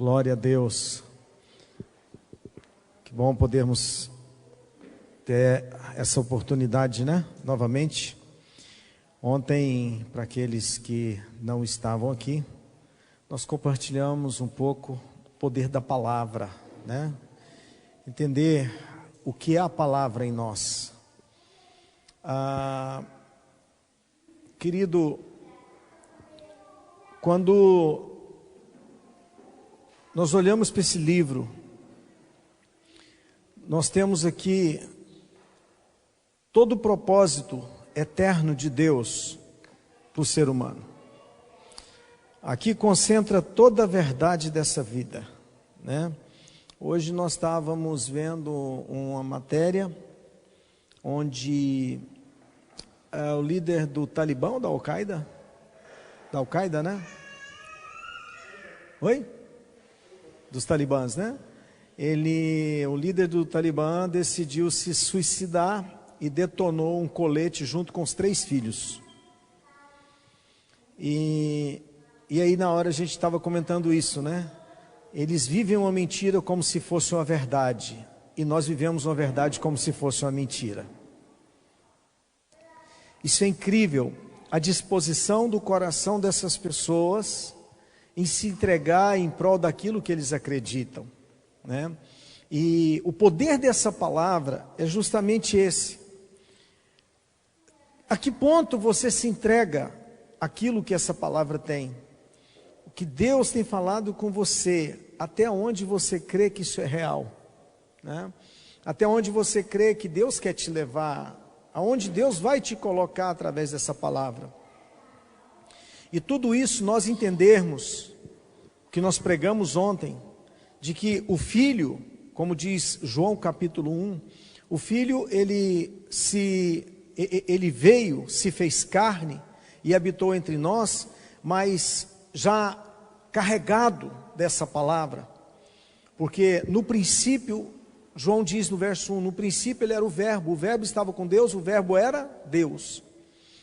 Glória a Deus. Que bom podermos ter essa oportunidade, né? Novamente. Ontem, para aqueles que não estavam aqui, nós compartilhamos um pouco o poder da palavra, né? Entender o que é a palavra em nós. Querido, quando nós olhamos para esse livro, nós temos aqui todo o propósito eterno de Deus para o ser humano. Aqui concentra toda a verdade dessa vida, né? Hoje nós estávamos vendo uma matéria onde o líder do Talibã, da Al-Qaeda, né? Oi? Dos talibãs, né? O líder do Talibã decidiu se suicidar e detonou um colete junto com os 3 filhos. E aí na hora a gente estava comentando isso, né? Eles vivem uma mentira como se fosse uma verdade, e nós vivemos uma verdade como se fosse uma mentira. Isso é incrível, a disposição do coração dessas pessoas em se entregar em prol daquilo que eles acreditam, né? E o poder dessa palavra é justamente esse. A que ponto você se entrega àquilo que essa palavra tem? O que Deus tem falado com você, até onde você crê que isso é real, né? Até onde você crê que Deus quer te levar, aonde Deus vai te colocar através dessa palavra. E tudo isso nós entendermos, que nós pregamos ontem, de que o Filho, como diz João capítulo 1, o Filho ele veio, se fez carne e habitou entre nós, mas já carregado dessa palavra, porque no princípio, João diz no verso 1, no princípio ele era o verbo estava com Deus, o verbo era Deus.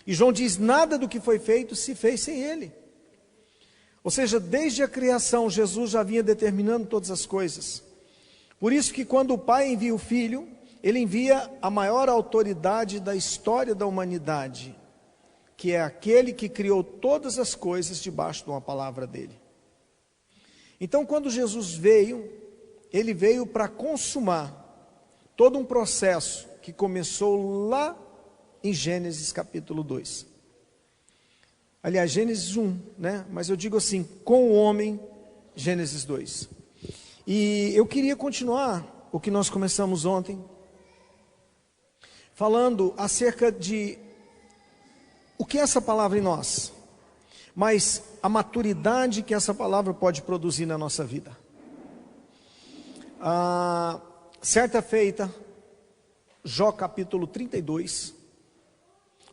E João diz, nada do que foi feito se fez sem ele. Ou seja, desde a criação, Jesus já vinha determinando todas as coisas. Por isso que quando o Pai envia o Filho, ele envia a maior autoridade da história da humanidade, que é aquele que criou todas as coisas debaixo de uma palavra dele. Então, quando Jesus veio, ele veio para consumar todo um processo que começou lá em Gênesis capítulo 2. Aliás, Gênesis 1, né? Mas eu digo assim, com o homem, Gênesis 2. E eu queria continuar o que nós começamos ontem, falando acerca de o que é essa palavra em nós, mas a maturidade que essa palavra pode produzir na nossa vida. Certa feita, Jó capítulo 32,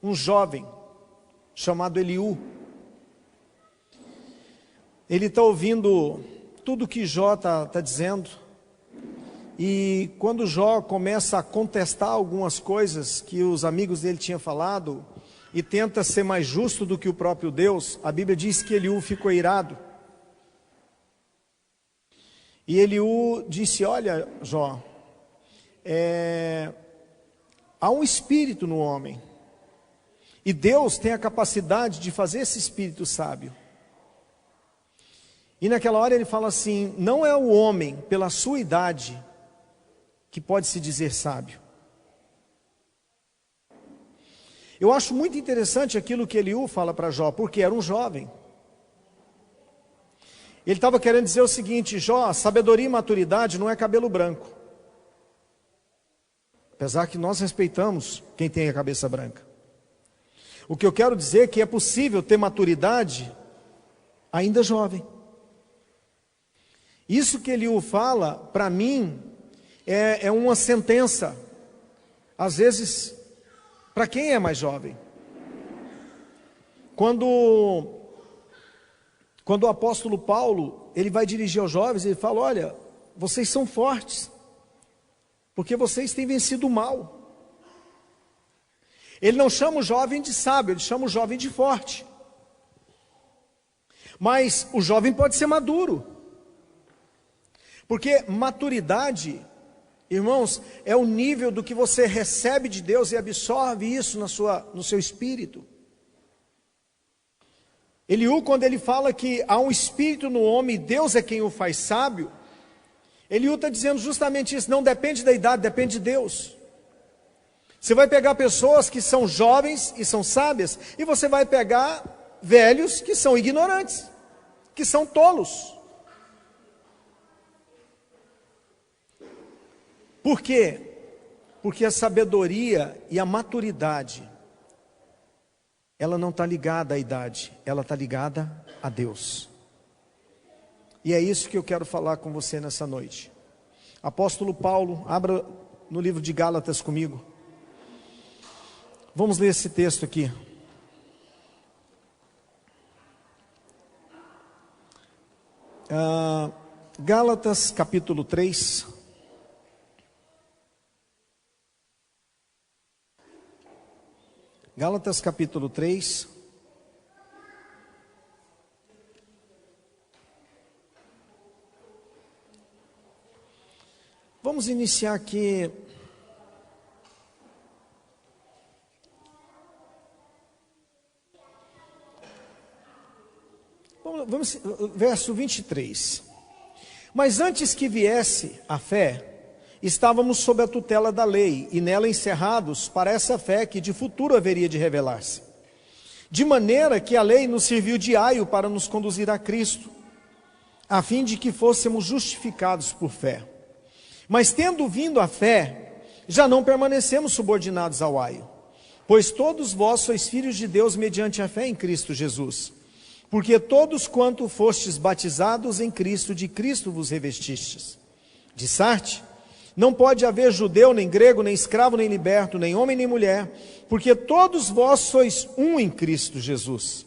um jovem chamado Eliú, ele está ouvindo tudo que Jó está dizendo, e quando Jó começa a contestar algumas coisas que os amigos dele tinham falado, e tenta ser mais justo do que o próprio Deus, a Bíblia diz que Eliú ficou irado. E Eliú disse, olha Jó, há um espírito no homem, e Deus tem a capacidade de fazer esse espírito sábio. E naquela hora ele fala assim, não é o homem pela sua idade que pode se dizer sábio. Eu acho muito interessante aquilo que Eliú fala para Jó, porque era um jovem. Ele estava querendo dizer o seguinte, Jó, sabedoria e maturidade não é cabelo branco. Apesar que nós respeitamos quem tem a cabeça branca. O que eu quero dizer é que é possível ter maturidade ainda jovem. Isso que Eliú fala, para mim, é uma sentença. Às vezes, para quem é mais jovem. Quando o apóstolo Paulo, ele vai dirigir aos jovens, ele fala, olha, vocês são fortes, porque vocês têm vencido o mal. Ele não chama o jovem de sábio, ele chama o jovem de forte. Mas o jovem pode ser maduro. Porque maturidade, irmãos, é o nível do que você recebe de Deus e absorve isso no seu espírito. Eliú, quando ele fala que há um espírito no homem e Deus é quem o faz sábio, Eliú está dizendo justamente isso, não depende da idade, depende de Deus. Você vai pegar pessoas que são jovens e são sábias, e você vai pegar velhos que são ignorantes, que são tolos. Por quê? Porque a sabedoria e a maturidade, ela não está ligada à idade, ela está ligada a Deus. E é isso que eu quero falar com você nessa noite. Apóstolo Paulo, abra no livro de Gálatas comigo. Vamos ler esse texto aqui. Gálatas capítulo 3. Gálatas capítulo 3. Vamos iniciar aqui. Vamos, verso 23. Mas antes que viesse a fé, estávamos sob a tutela da lei, e nela encerrados para essa fé que de futuro haveria de revelar-se. De maneira que a lei nos serviu de aio para nos conduzir a Cristo, a fim de que fôssemos justificados por fé. Mas tendo vindo a fé, já não permanecemos subordinados ao aio, pois todos vós sois filhos de Deus mediante a fé em Cristo Jesus. Porque todos quanto fostes batizados em Cristo, de Cristo vos revestistes. De Sarte, não pode haver judeu, nem grego, nem escravo, nem liberto, nem homem, nem mulher, porque todos vós sois um em Cristo Jesus.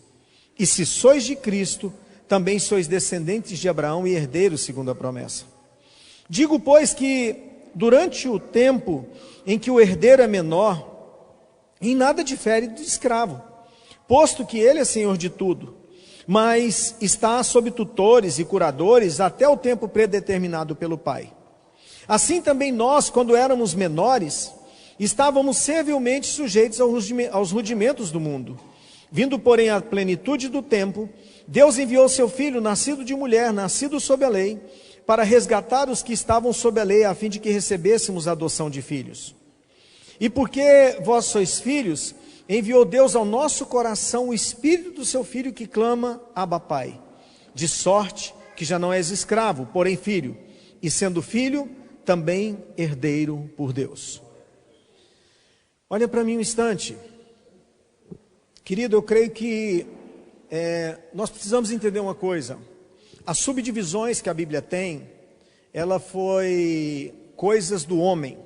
E se sois de Cristo, também sois descendentes de Abraão e herdeiros segundo a promessa. Digo, pois, que durante o tempo em que o herdeiro é menor, em nada difere do escravo, posto que ele é senhor de tudo, mas está sob tutores e curadores até o tempo predeterminado pelo Pai. Assim também nós, quando éramos menores, estávamos servilmente sujeitos aos rudimentos do mundo. Vindo, porém, à plenitude do tempo, Deus enviou seu Filho, nascido de mulher, nascido sob a lei, para resgatar os que estavam sob a lei, a fim de que recebêssemos a adoção de filhos. E porque vós sois filhos, enviou Deus ao nosso coração o Espírito do seu Filho que clama, Abba, Pai. De sorte que já não és escravo, porém filho, e sendo filho, também herdeiro por Deus. Olha para mim um instante. Querido, eu creio que nós precisamos entender uma coisa. As subdivisões que a Bíblia tem, ela foi coisas do homem.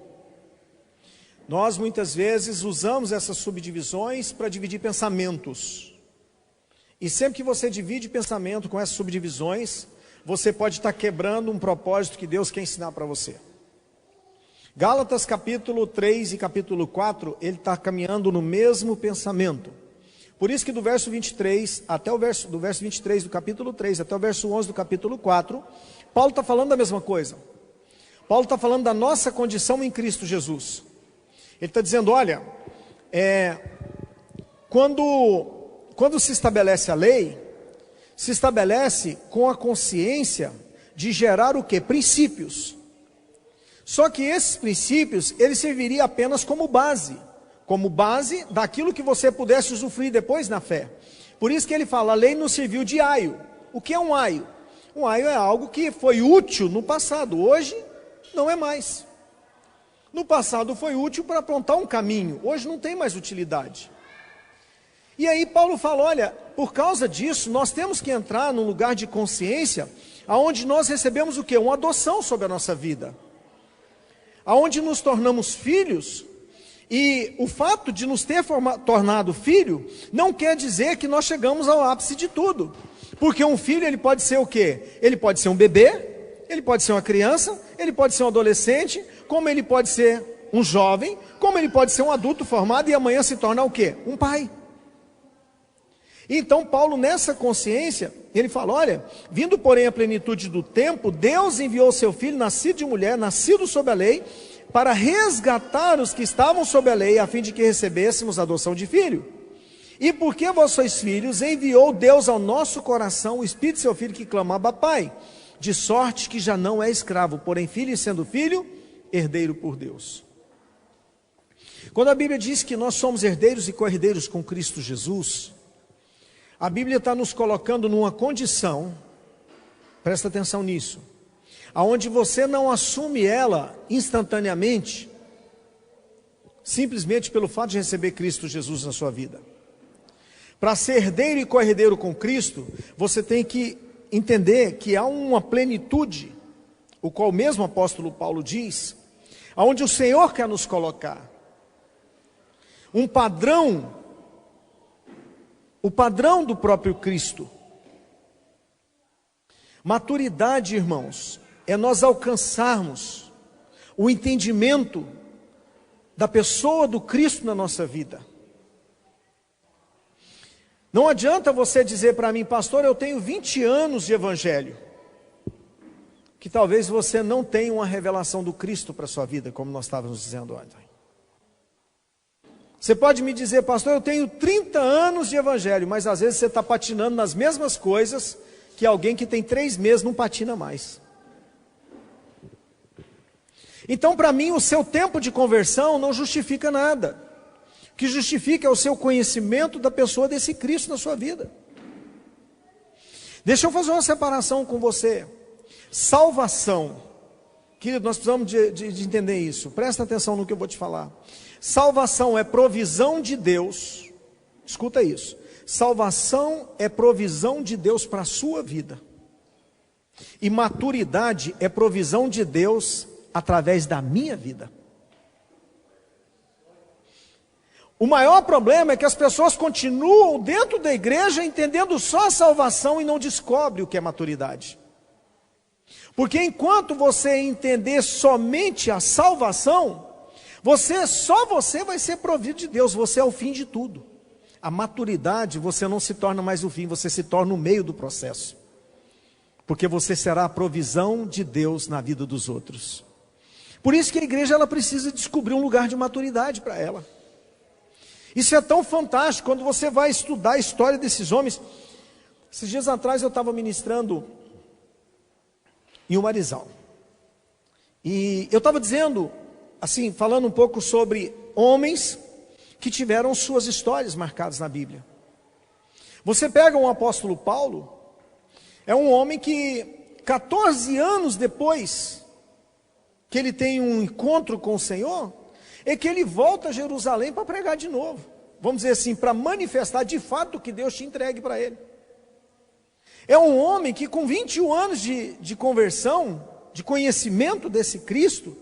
Nós muitas vezes usamos essas subdivisões para dividir pensamentos. E sempre que você divide pensamento com essas subdivisões, você pode estar quebrando um propósito que Deus quer ensinar para você. Gálatas capítulo 3 e capítulo 4, ele está caminhando no mesmo pensamento. Por isso que do verso 23 até do verso 23 do capítulo 3 até o verso 11 do capítulo 4, Paulo está falando da mesma coisa. Paulo está falando da nossa condição em Cristo Jesus. Ele está dizendo, olha, quando se estabelece a lei, se estabelece com a consciência de gerar o quê? Princípios. Só que esses princípios, eles serviriam apenas como base daquilo que você pudesse usufruir depois na fé. Por isso que ele fala, a lei nos serviu de aio. O que é um aio? Um aio é algo que foi útil no passado, hoje não é mais. No passado foi útil para apontar um caminho, hoje não tem mais utilidade. E aí Paulo fala, olha, por causa disso, nós temos que entrar num lugar de consciência, aonde nós recebemos o quê? Uma adoção sobre a nossa vida. Aonde nos tornamos filhos, e o fato de nos ter tornado filho, não quer dizer que nós chegamos ao ápice de tudo. Porque um filho, ele pode ser o quê? Ele pode ser um bebê, ele pode ser uma criança, ele pode ser um adolescente, como ele pode ser um jovem, como ele pode ser um adulto formado e amanhã se tornar o quê? Um pai. Então Paulo, nessa consciência, ele fala, olha, vindo porém a plenitude do tempo, Deus enviou seu Filho, nascido de mulher, nascido sob a lei, para resgatar os que estavam sob a lei, a fim de que recebêssemos a adoção de filho. E porque vós sois filhos, enviou Deus ao nosso coração o Espírito de seu Filho que clamava Pai, de sorte que já não é escravo, porém filho, e sendo filho, herdeiro por Deus. Quando a Bíblia diz que nós somos herdeiros e co-herdeiros com Cristo Jesus, a Bíblia está nos colocando numa condição, presta atenção nisso, aonde você não assume ela instantaneamente, simplesmente pelo fato de receber Cristo Jesus na sua vida. Para ser herdeiro e co-herdeiro com Cristo, você tem que entender que há uma plenitude, o qual o mesmo apóstolo Paulo diz, aonde o Senhor quer nos colocar, um padrão, o padrão do próprio Cristo. Maturidade, irmãos, é nós alcançarmos o entendimento da pessoa do Cristo na nossa vida. Não adianta você dizer para mim, pastor, eu tenho 20 anos de evangelho, que talvez você não tenha uma revelação do Cristo para a sua vida, como nós estávamos dizendo ontem. Você pode me dizer, pastor, eu tenho 30 anos de evangelho, mas às vezes você está patinando nas mesmas coisas que alguém que tem 3 meses não patina mais. Então, para mim, o seu tempo de conversão não justifica nada. O que justifica é o seu conhecimento da pessoa desse Cristo na sua vida. Deixa eu fazer uma separação com você. Salvação. Querido, nós precisamos de entender isso. Presta atenção no que eu vou te falar. Salvação é provisão de Deus. Escuta isso. Salvação é provisão de Deus para a sua vida. E maturidade é provisão de Deus através da minha vida. O maior problema é que as pessoas continuam dentro da igreja entendendo só a salvação e não descobrem o que é maturidade. Porque enquanto você entender somente a salvação, só você vai ser provido de Deus, você é o fim de tudo. A maturidade, você não se torna mais o fim, você se torna o meio do processo. Porque você será a provisão de Deus na vida dos outros. Por isso que a igreja ela precisa descobrir um lugar de maturidade para ela. Isso é tão fantástico quando você vai estudar a história desses homens. Esses dias atrás eu estava ministrando em Umarizal. E eu estava dizendo, assim, falando um pouco sobre homens que tiveram suas histórias marcadas na Bíblia. Você pega um apóstolo Paulo, é um homem que 14 anos depois que ele tem um encontro com o Senhor, é que ele volta a Jerusalém para pregar de novo. Vamos dizer assim, para manifestar de fato o que Deus te entregue para ele. É um homem que com 21 anos de conversão, de conhecimento desse Cristo,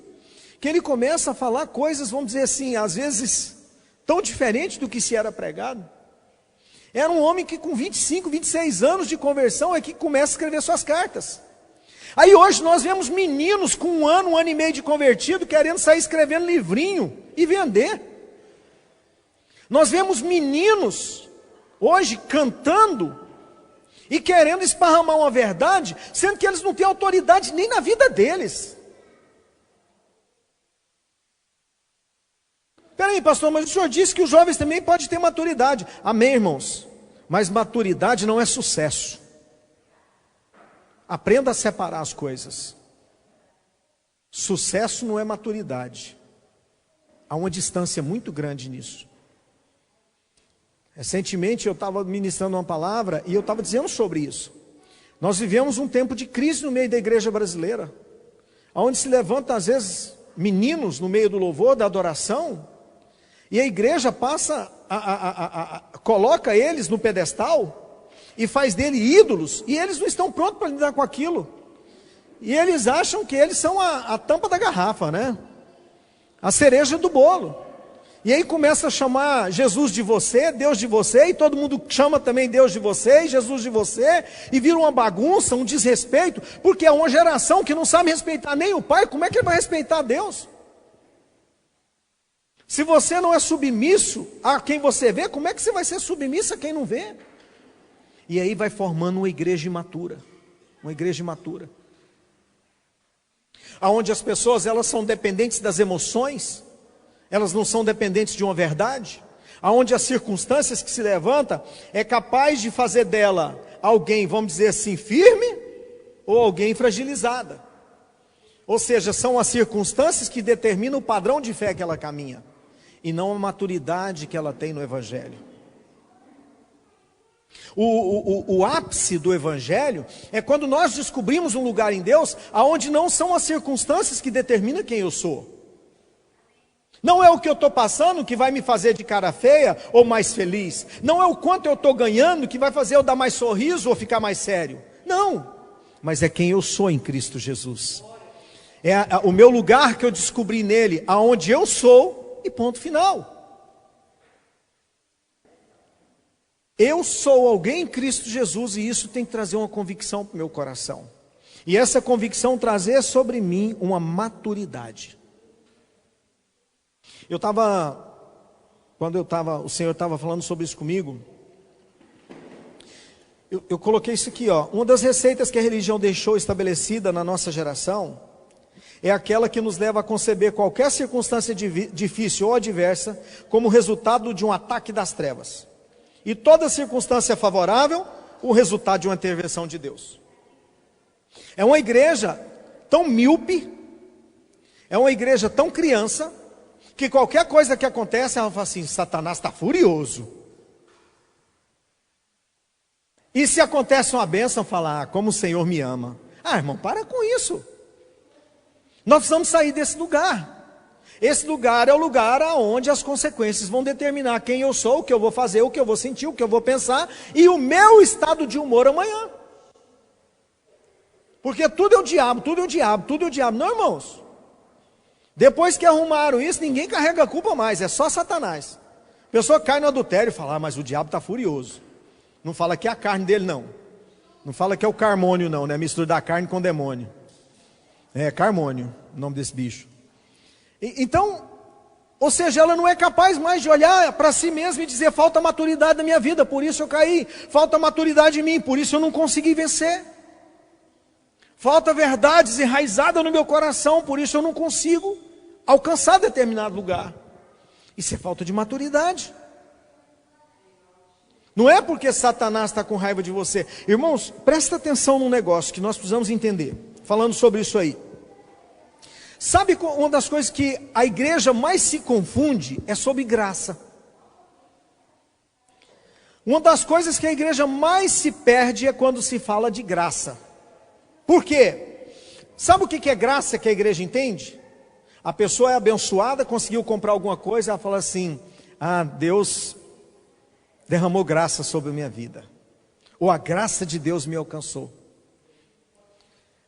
que ele começa a falar coisas, vamos dizer assim, às vezes tão diferentes do que se era pregado. Era um homem que com 25, 26 anos de conversão é que começa a escrever suas cartas. Aí hoje nós vemos meninos com um ano e meio de convertido, querendo sair escrevendo livrinho e vender. Nós vemos meninos hoje cantando e querendo esparramar uma verdade, sendo que eles não têm autoridade nem na vida deles. Peraí, pastor, mas o senhor disse que os jovens também podem ter maturidade. Amém, irmãos? Mas maturidade não é sucesso. Aprenda a separar as coisas. Sucesso não é maturidade. Há uma distância muito grande nisso. Recentemente eu estava ministrando uma palavra e eu estava dizendo sobre isso. Nós vivemos um tempo de crise no meio da igreja brasileira, onde se levanta às vezes meninos no meio do louvor, da adoração, e a igreja passa, coloca eles no pedestal e faz dele ídolos, e eles não estão prontos para lidar com aquilo. E eles acham que eles são a tampa da garrafa, né? A cereja do bolo. E aí começa a chamar Jesus de você, Deus de você, e todo mundo chama também Deus de você, e Jesus de você, e vira uma bagunça, um desrespeito, porque é uma geração que não sabe respeitar nem o Pai, como é que ele vai respeitar Deus? Se você não é submisso a quem você vê, como é que você vai ser submisso a quem não vê? E aí vai formando uma igreja imatura. Uma igreja imatura. Aonde as pessoas, elas são dependentes das emoções. Elas não são dependentes de uma verdade. Aonde as circunstâncias que se levantam é capaz de fazer dela alguém, vamos dizer assim, firme ou alguém fragilizada. Ou seja, são as circunstâncias que determinam o padrão de fé que ela caminha, e não a maturidade que ela tem no Evangelho. O ápice do Evangelho é quando nós descobrimos um lugar em Deus aonde não são as circunstâncias que determinam quem eu sou. Não é o que eu estou passando que vai me fazer de cara feia ou mais feliz. Não é o quanto eu estou ganhando que vai fazer eu dar mais sorriso ou ficar mais sério. Não, mas é quem eu sou em Cristo Jesus. É o meu lugar que eu descobri nele, aonde eu sou, e ponto final. Eu sou alguém em Cristo Jesus, e isso tem que trazer uma convicção para o meu coração. E essa convicção trazer sobre mim uma maturidade. O Senhor estava falando sobre isso comigo, eu coloquei isso aqui, ó. Uma das receitas que a religião deixou estabelecida na nossa geração é aquela que nos leva a conceber qualquer circunstância difícil ou adversa como resultado de um ataque das trevas. E toda circunstância favorável, o resultado de uma intervenção de Deus. É uma igreja tão míope, é uma igreja tão criança, que qualquer coisa que acontece, ela fala assim, Satanás está furioso. E se acontece uma bênção, fala, como o Senhor me ama. Irmão, para com isso. Nós precisamos sair desse lugar. Esse lugar é o lugar onde as consequências vão determinar quem eu sou, o que eu vou fazer, o que eu vou sentir, o que eu vou pensar, e o meu estado de humor amanhã. Porque tudo é o diabo, tudo é o diabo, tudo é o diabo. Não, irmãos. Depois que arrumaram isso, ninguém carrega a culpa mais, é só Satanás. A pessoa cai no adultério e fala, mas o diabo está furioso. Não fala que é a carne dele, não. Não fala que é o carmônio, não, né? Mistura da carne com demônio. É carmônio, o nome desse bicho. Então, ou seja, ela não é capaz mais de olhar para si mesma e dizer, falta maturidade na minha vida, por isso eu caí. Falta maturidade em mim, por isso eu não consegui vencer. Falta verdades enraizadas no meu coração, por isso eu não consigo alcançar determinado lugar. Isso é falta de maturidade. Não é porque Satanás está com raiva de você. Irmãos, presta atenção num negócio que nós precisamos entender. Falando sobre isso aí. Sabe uma das coisas que a igreja mais se confunde é sobre graça. Uma das coisas que a igreja mais se perde é quando se fala de graça. Por quê? Sabe o que é graça que a igreja entende? A pessoa é abençoada, conseguiu comprar alguma coisa, ela fala assim, Deus derramou graça sobre a minha vida. Ou a graça de Deus me alcançou.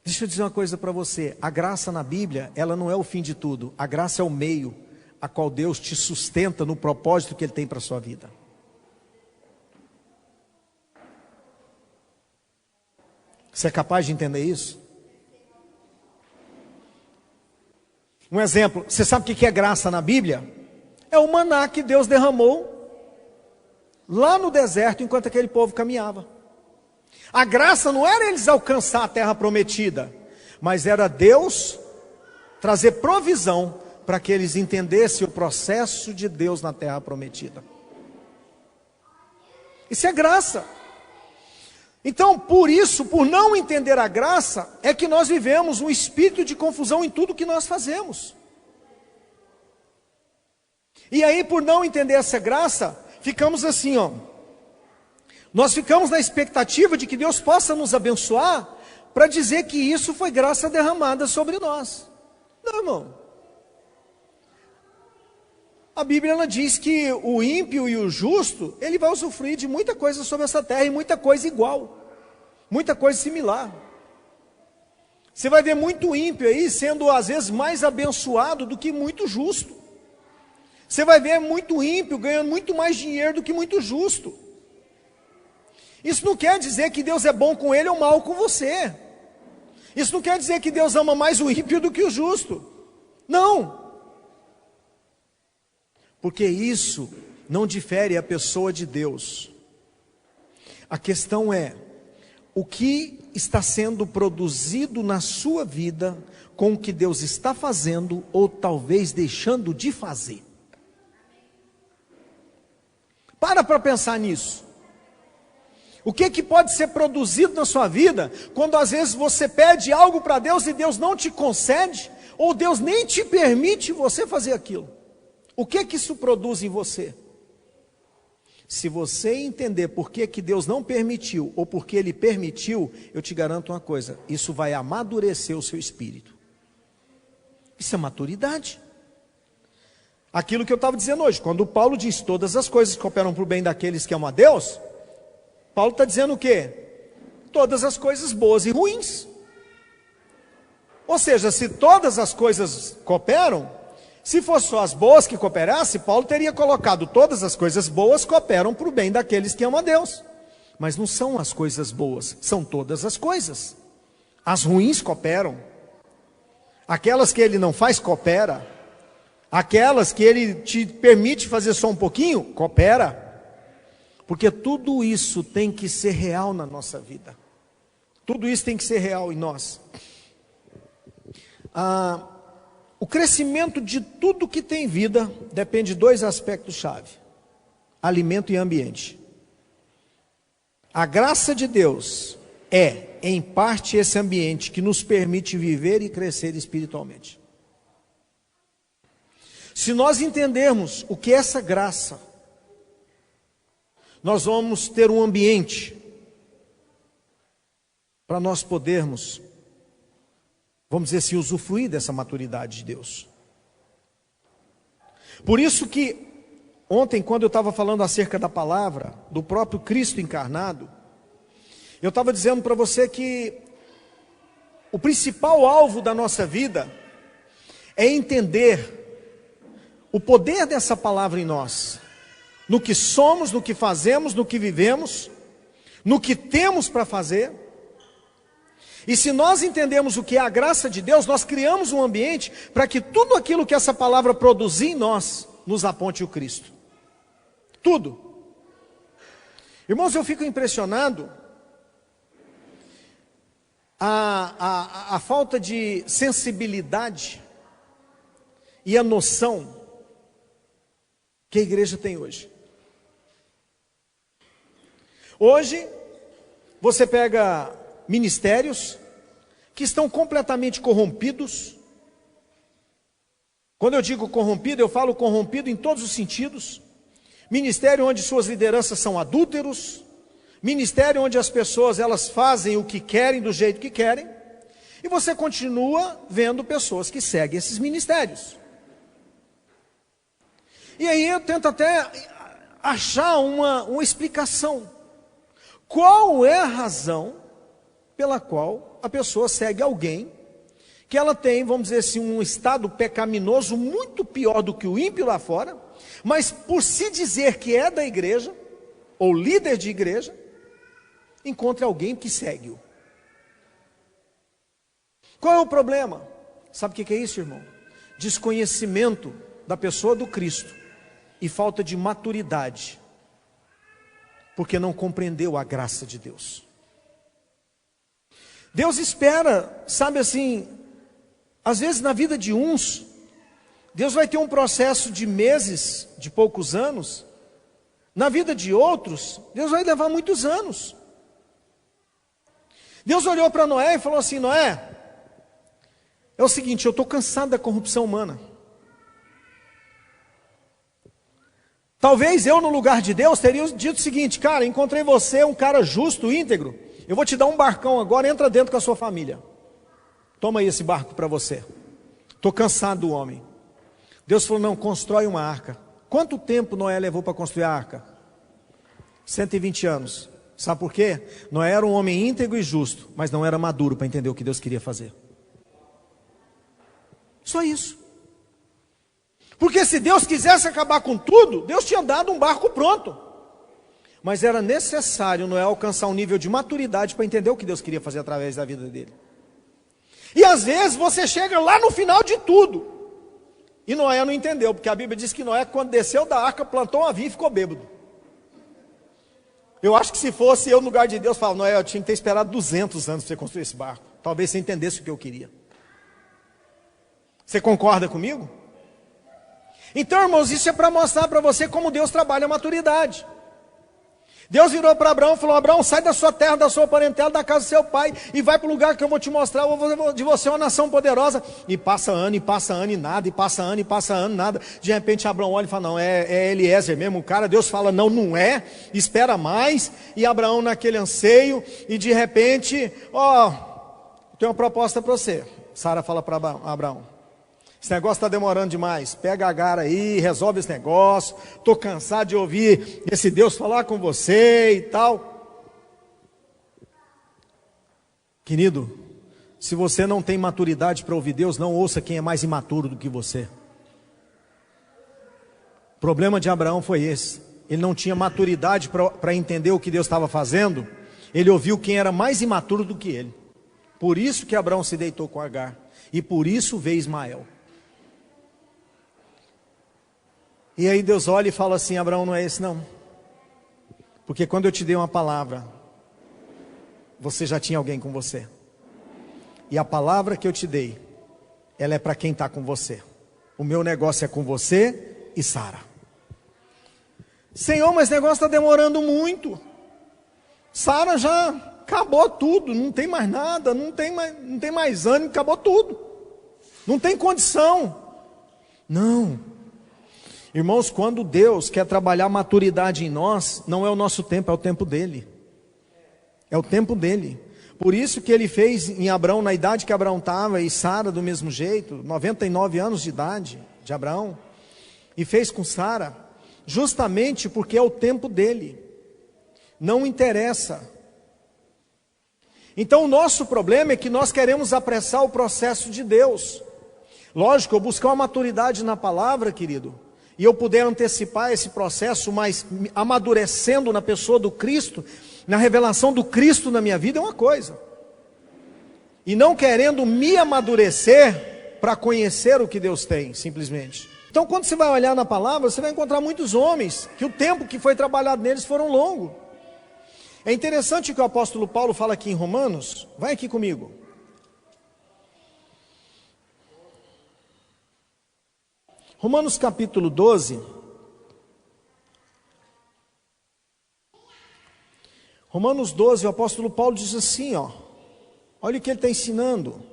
Deixa eu dizer uma coisa para você, a graça na Bíblia, ela não é o fim de tudo. A graça é o meio a qual Deus te sustenta no propósito que Ele tem para a sua vida. Você é capaz de entender isso? Um exemplo, você sabe o que é graça na Bíblia? É o maná que Deus derramou lá no deserto enquanto aquele povo caminhava. A graça não era eles alcançar a terra prometida, mas era Deus trazer provisão para que eles entendessem o processo de Deus na terra prometida. Isso é graça. Então, por isso, por não entender a graça, é que nós vivemos um espírito de confusão em tudo que nós fazemos. E aí, por não entender essa graça, ficamos assim, ó. Nós ficamos na expectativa de que Deus possa nos abençoar, para dizer que isso foi graça derramada sobre nós. Não, irmão. A Bíblia ela diz que o ímpio e o justo, ele vai usufruir de muita coisa sobre essa terra, e muita coisa igual, muita coisa similar. Você vai ver muito ímpio aí, sendo às vezes mais abençoado do que muito justo. Você vai ver muito ímpio ganhando muito mais dinheiro do que muito justo. Isso não quer dizer que Deus é bom com ele ou mal com você. Isso não quer dizer que Deus ama mais o ímpio do que o justo. Não. Porque isso não difere a pessoa de Deus. A questão é, o que está sendo produzido na sua vida com o que Deus está fazendo ou talvez deixando de fazer? Para pensar nisso. O que pode ser produzido na sua vida quando às vezes você pede algo para Deus e Deus não te concede, ou Deus nem te permite você fazer aquilo? O que isso produz em você? Se você entender por que Deus não permitiu ou por que Ele permitiu, eu te garanto uma coisa, isso vai amadurecer o seu espírito. Isso é maturidade. Aquilo que eu estava dizendo hoje, quando Paulo diz todas as coisas cooperam para o bem daqueles que amam a Deus, Paulo está dizendo o quê? Todas as coisas boas e ruins. Ou seja, se todas as coisas cooperam, se fosse só as boas que cooperassem, Paulo teria colocado todas as coisas boas cooperam para o bem daqueles que amam a Deus. Mas não são as coisas boas, são todas as coisas. As ruins cooperam. Aquelas que ele não faz, coopera. Aquelas que ele te permite fazer só um pouquinho, coopera. Porque tudo isso tem que ser real na nossa vida. Tudo isso tem que ser real em nós. O crescimento de tudo que tem vida depende de dois aspectos-chave: alimento e ambiente. A graça de Deus é, em parte, esse ambiente que nos permite viver e crescer espiritualmente. Se nós entendermos o que é essa graça, nós vamos ter um ambiente para nós podermos, vamos dizer assim, usufruir dessa maturidade de Deus. Por isso que ontem, quando eu estava falando acerca da palavra, do próprio Cristo encarnado, eu estava dizendo para você que o principal alvo da nossa vida é entender o poder dessa palavra em nós, no que somos, no que fazemos, no que vivemos, no que temos para fazer. E se nós entendemos o que é a graça de Deus, nós criamos um ambiente para que tudo aquilo que essa palavra produzir em nós, nos aponte o Cristo. Tudo. Irmãos, eu fico impressionado a falta de sensibilidade e a noção que a igreja tem hoje. Hoje, você pega ministérios que estão completamente corrompidos. Quando eu digo corrompido, eu falo corrompido em todos os sentidos. Ministério onde suas lideranças são adúlteros. Ministério onde as pessoas elas fazem o que querem, do jeito que querem. E você continua vendo pessoas que seguem esses ministérios. E aí eu tento até achar uma explicação. Qual é a razão pela qual a pessoa segue alguém que ela tem, vamos dizer assim, um estado pecaminoso muito pior do que o ímpio lá fora, mas por se dizer que é da igreja, ou líder de igreja, encontra alguém que segue-o. Qual é o problema? Sabe o que é isso, irmão? Desconhecimento da pessoa do Cristo e falta de maturidade, porque não compreendeu a graça de Deus. Deus espera, sabe assim, às vezes na vida de uns, Deus vai ter um processo de meses, de poucos anos. Na vida de outros, Deus vai levar muitos anos. Deus olhou para Noé e falou assim: Noé, é o seguinte, eu estou cansado da corrupção humana. Talvez eu, no lugar de Deus, teria dito o seguinte: cara, encontrei você, um cara justo, íntegro, eu vou te dar um barcão agora, entra dentro com a sua família. Toma aí esse barco para você. Estou cansado do homem. Deus falou: não, constrói uma arca. Quanto tempo Noé levou para construir a arca? 120 anos. Sabe por quê? Noé era um homem íntegro e justo, mas não era maduro para entender o que Deus queria fazer. Só isso. Porque se Deus quisesse acabar com tudo, Deus tinha dado um barco pronto. Mas era necessário Noé alcançar um nível de maturidade para entender o que Deus queria fazer através da vida dele. E às vezes você chega lá no final de tudo, e Noé não entendeu, porque a Bíblia diz que Noé, quando desceu da arca, plantou uma vinha e ficou bêbado. Eu acho que se fosse eu no lugar de Deus, eu falava, Noé, eu tinha que ter esperado 200 anos para você construir esse barco. Talvez você entendesse o que eu queria. Você concorda comigo? Então, irmãos, isso é para mostrar para você como Deus trabalha a maturidade. Deus virou para Abraão e falou, Abraão, sai da sua terra, da sua parentela, da casa do seu pai, e vai para o lugar que eu vou te mostrar, eu vou fazer de você uma nação poderosa. E passa ano, e nada, e passa ano, nada. De repente Abraão olha e fala, não, é Eliezer mesmo, o cara. Deus fala, não, não é, espera mais. E Abraão naquele anseio, e de repente, tenho uma proposta para você. Sara fala para Abraão, esse negócio está demorando demais, pega Agar aí, resolve esse negócio, estou cansado de ouvir esse Deus falar com você e tal. Querido, se você não tem maturidade para ouvir Deus, não ouça quem é mais imaturo do que você. O problema de Abraão foi esse, ele não tinha maturidade para entender o que Deus estava fazendo, ele ouviu quem era mais imaturo do que ele. Por isso que Abraão se deitou com Agar, e por isso veio Ismael. E aí Deus olha e fala assim, Abraão, não é esse não. Porque quando eu te dei uma palavra, você já tinha alguém com você. E a palavra que eu te dei, ela é para quem está com você. O meu negócio é com você e Sara. Senhor, mas esse negócio está demorando muito. Sara já acabou tudo, não tem mais nada, não tem mais ânimo, acabou tudo. Não tem condição. Não. Irmãos, quando Deus quer trabalhar maturidade em nós, não é o nosso tempo, é o tempo dele. É o tempo dele. Por isso que ele fez em Abraão, na idade que Abraão estava, e Sara do mesmo jeito, 99 anos de idade de Abraão, e fez com Sara, justamente porque é o tempo dele. Não interessa. Então o nosso problema é que nós queremos apressar o processo de Deus. Lógico, eu buscar uma maturidade na palavra, querido, e eu puder antecipar esse processo, mas amadurecendo na pessoa do Cristo, na revelação do Cristo na minha vida é uma coisa. E não querendo me amadurecer para conhecer o que Deus tem, simplesmente. Então quando você vai olhar na palavra, você vai encontrar muitos homens, que o tempo que foi trabalhado neles foram longo. É interessante que o apóstolo Paulo fala aqui em Romanos, vai aqui comigo. Romanos capítulo 12. Romanos 12, o apóstolo Paulo diz assim, olha o que ele está ensinando.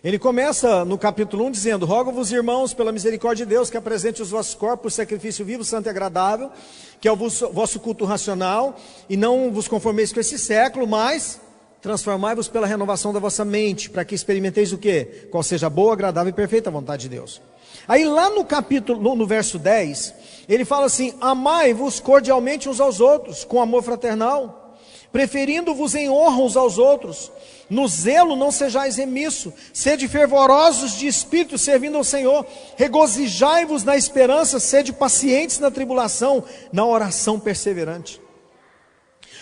Ele começa no capítulo 1 dizendo, rogo-vos irmãos, pela misericórdia de Deus, que apresente os vossos corpos, sacrifício vivo, santo e agradável, que é o vosso culto racional, e não vos conformeis com esse século, mas transformai-vos pela renovação da vossa mente, para que experimenteis o quê? Qual seja a boa, agradável e perfeita vontade de Deus. Aí lá no capítulo, no verso 10, ele fala assim, amai-vos cordialmente uns aos outros, com amor fraternal, preferindo-vos em honra uns aos outros, no zelo não sejais remisso, sede fervorosos de espírito, servindo ao Senhor, regozijai-vos na esperança, sede pacientes na tribulação, na oração perseverante.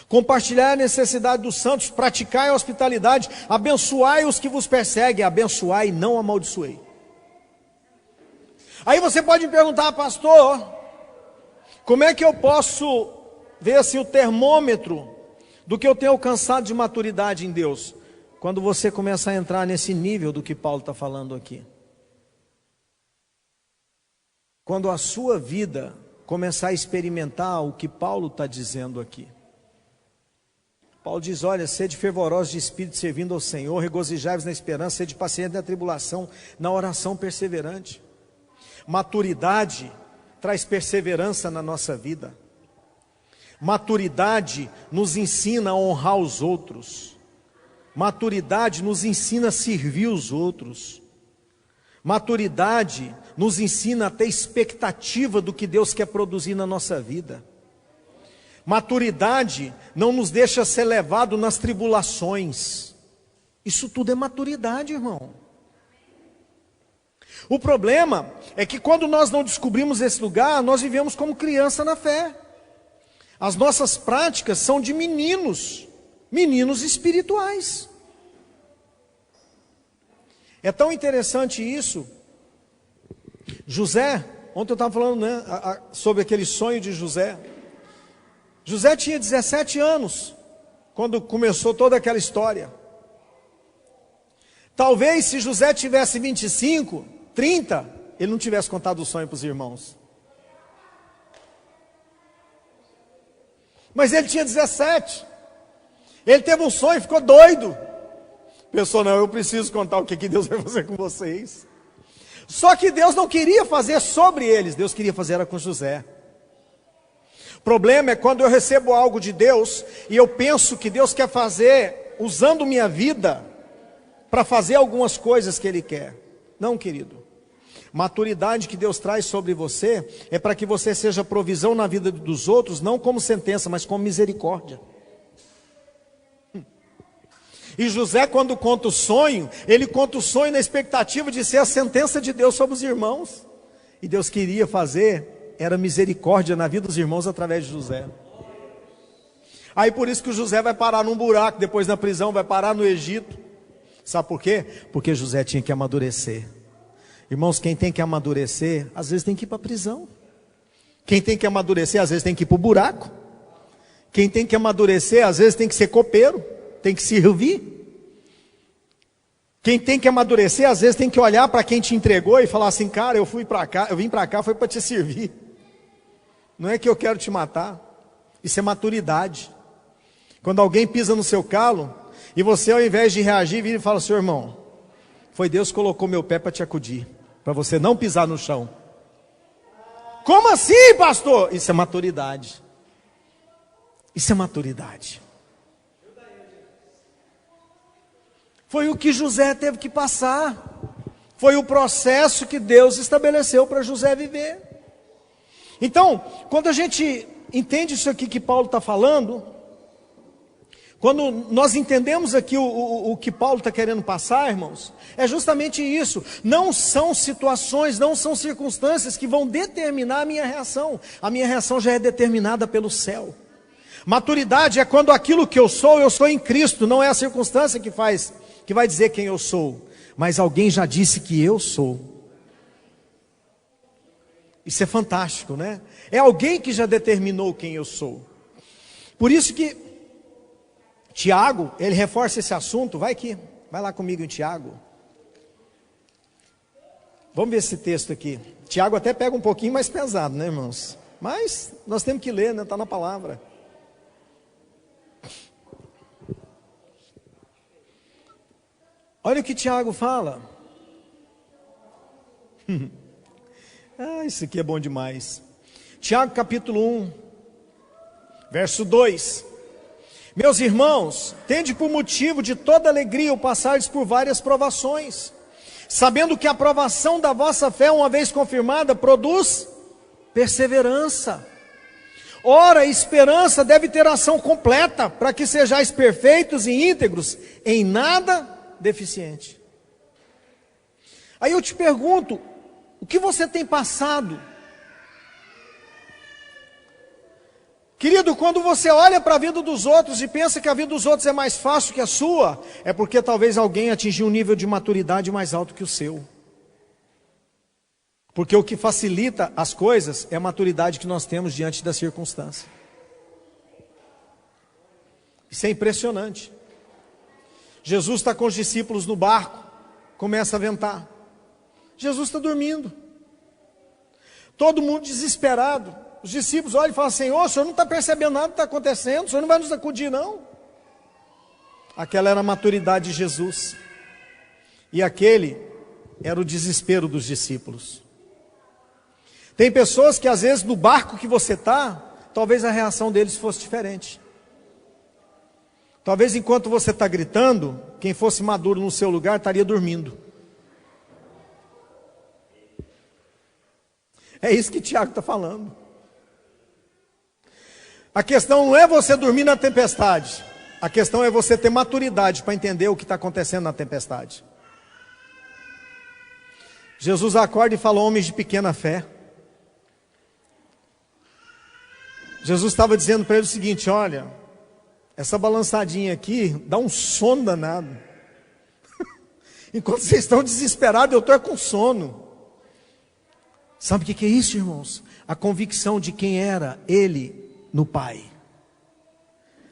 Compartilhai a necessidade dos santos, praticai a hospitalidade, abençoai os que vos perseguem, abençoai e não amaldiçoei. Aí você pode me perguntar, pastor, como é que eu posso ver assim o termômetro do que eu tenho alcançado de maturidade em Deus? Quando você começa a entrar nesse nível do que Paulo está falando aqui. Quando a sua vida começar a experimentar o que Paulo está dizendo aqui. Paulo diz, olha, sede fervorosos de espírito servindo ao Senhor, regozijai-vos na esperança, sede paciente na tribulação, na oração perseverante. Maturidade traz perseverança na nossa vida. Maturidade nos ensina a honrar os outros. Maturidade nos ensina a servir os outros. Maturidade nos ensina a ter expectativa do que Deus quer produzir na nossa vida. Maturidade não nos deixa ser levado nas tribulações. Isso tudo é maturidade, irmão. O problema é que quando nós não descobrimos esse lugar, nós vivemos como criança na fé. As nossas práticas são de meninos espirituais. É tão interessante isso. José, ontem eu estava falando, né, sobre aquele sonho de José. José tinha 17 anos, quando começou toda aquela história. Talvez se José tivesse 25, 30, ele não tivesse contado o sonho para os irmãos. Mas ele tinha 17. Ele teve um sonho e ficou doido. Pensou, não, eu preciso contar o que Deus vai fazer com vocês. Só que Deus não queria fazer sobre eles, Deus queria fazer era com José. O problema é quando eu recebo algo de Deus e eu penso que Deus quer fazer, usando minha vida, para fazer algumas coisas que Ele quer. Não, querido. Maturidade que Deus traz sobre você é para que você seja provisão na vida dos outros, não como sentença, mas como misericórdia. E José, quando conta o sonho, ele conta o sonho na expectativa de ser a sentença de Deus sobre os irmãos. E Deus queria fazer, era misericórdia na vida dos irmãos através de José. Aí por isso que o José vai parar num buraco, depois na prisão, vai parar no Egito. Sabe por quê? Porque José tinha que amadurecer. Irmãos, quem tem que amadurecer, às vezes tem que ir para a prisão. Quem tem que amadurecer, às vezes tem que ir para o buraco. Quem tem que amadurecer, às vezes tem que ser copeiro, tem que servir. Quem tem que amadurecer, às vezes tem que olhar para quem te entregou e falar assim, cara, eu vim para cá, foi para te servir. Não é que eu quero te matar. Isso é maturidade. Quando alguém pisa no seu calo, e você ao invés de reagir, vira e fala, seu irmão, foi Deus que colocou meu pé para te acudir, para você não pisar no chão. Como assim, pastor? Isso é maturidade. Isso é maturidade. Foi o que José teve que passar. Foi o processo que Deus estabeleceu para José viver. Então, quando a gente entende isso aqui que Paulo está falando, quando nós entendemos aqui o que Paulo está querendo passar, irmãos, é justamente isso. Não são situações, não são circunstâncias que vão determinar a minha reação. A minha reação já é determinada pelo céu. Maturidade é quando aquilo que eu sou em Cristo. Não é a circunstância que vai dizer quem eu sou, mas alguém já disse que eu sou. Isso é fantástico, né? É alguém que já determinou quem eu sou. Por isso que Tiago, ele reforça esse assunto. Vai lá comigo em Tiago. Vamos ver esse texto aqui. Tiago até pega um pouquinho mais pesado, né, irmãos? Mas nós temos que ler, né? Está na palavra. Olha o que Tiago fala. Isso aqui é bom demais. Tiago capítulo 1, verso 2. Meus irmãos, tende por motivo de toda alegria o passardes por várias provações, sabendo que a provação da vossa fé, uma vez confirmada, produz perseverança. Ora, a esperança deve ter ação completa, para que sejais perfeitos e íntegros, em nada deficiente. Aí eu te pergunto, o que você tem passado? Querido, quando você olha para a vida dos outros e pensa que a vida dos outros é mais fácil que a sua, é porque talvez alguém atingiu um nível de maturidade mais alto que o seu. Porque o que facilita as coisas é a maturidade que nós temos diante da circunstância. Isso é impressionante. Jesus está com os discípulos no barco, começa a ventar. Jesus está dormindo. Todo mundo desesperado. Os discípulos olham e falam, Senhor, o Senhor não está percebendo nada que está acontecendo, o Senhor não vai nos acudir não. Aquela era a maturidade de Jesus. E aquele era o desespero dos discípulos. Tem pessoas que às vezes no barco que você está, talvez a reação deles fosse diferente. Talvez enquanto você está gritando, quem fosse maduro no seu lugar estaria dormindo. É isso que Tiago está falando. A questão não é você dormir na tempestade. A questão é você ter maturidade para entender o que está acontecendo na tempestade. Jesus acorda e fala, homens de pequena fé. Jesus estava dizendo para ele o seguinte, olha, essa balançadinha aqui dá um sono danado. Enquanto vocês estão desesperados, eu estou com sono. Sabe o que é isso, irmãos? A convicção de quem era ele no Pai.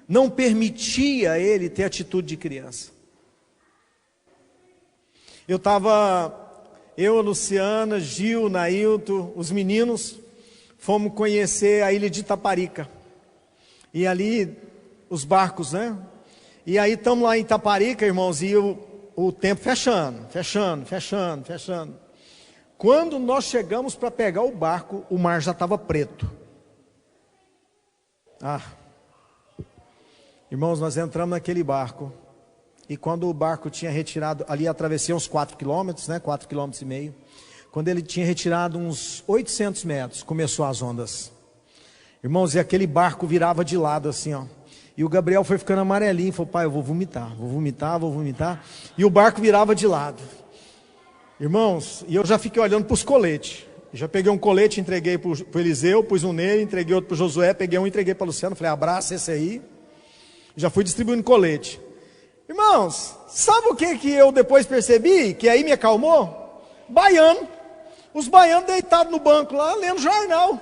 Não permitia ele ter atitude de criança. Eu, a Luciana, Gil, Nailton, os meninos, fomos conhecer a ilha de Itaparica. E ali, os barcos, né? E aí estamos lá em Itaparica, irmãos, e o tempo fechando. Quando nós chegamos para pegar o barco, o mar já estava preto. Irmãos, nós entramos naquele barco. E quando o barco tinha retirado, ali atravessei uns 4 quilômetros, né? 4,5 quilômetros. Quando ele tinha retirado uns 800 metros, começou as ondas. Irmãos, e aquele barco virava de lado assim, ó. E o Gabriel foi ficando amarelinho, falou: pai, eu vou vomitar. E o barco virava de lado. Irmãos, e eu já fiquei olhando para os coletes. Eu já peguei um colete, entreguei para o Eliseu, pus um nele, entreguei outro para o Josué, peguei um, entreguei para o Luciano, falei: abraça esse aí. Já fui distribuindo colete. Irmãos, sabe o que eu depois percebi, que aí me acalmou? Baiano. Os baianos deitados no banco lá, lendo jornal.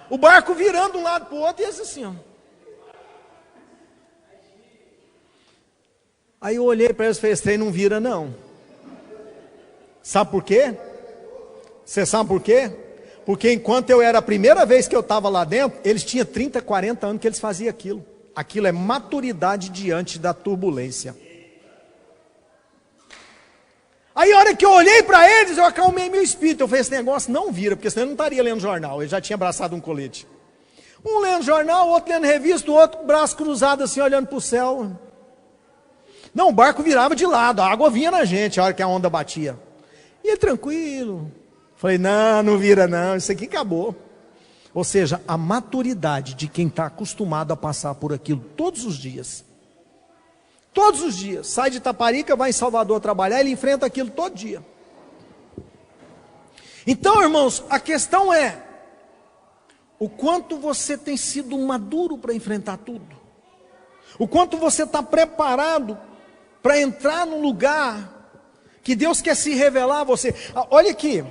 O barco virando de um lado para o outro, e esse assim, ó. Aí eu olhei para eles e falei: esse trem não vira não. Sabe por quê? Você sabe por quê? Porque enquanto eu era a primeira vez que eu estava lá dentro, eles tinham 30, 40 anos que eles faziam aquilo. Aquilo é maturidade diante da turbulência. Aí a hora que eu olhei para eles, eu acalmei meu espírito. Eu falei: esse negócio não vira, porque senão eu não estaria lendo jornal. Eu já tinha abraçado um colete. Um lendo jornal, o outro lendo revista, o outro braço cruzado assim, olhando para o céu. Não, o barco virava de lado, a água vinha na gente a hora que a onda batia. E ele tranquilo. Falei: não vira não, isso aqui acabou. Ou seja, a maturidade de quem está acostumado a passar por aquilo todos os dias. Todos os dias. Sai de Itaparica, vai em Salvador trabalhar, ele enfrenta aquilo todo dia. Então, irmãos, a questão é: o quanto você tem sido maduro para enfrentar tudo? O quanto você está preparado para entrar num lugar que Deus quer se revelar a você? Olha aqui.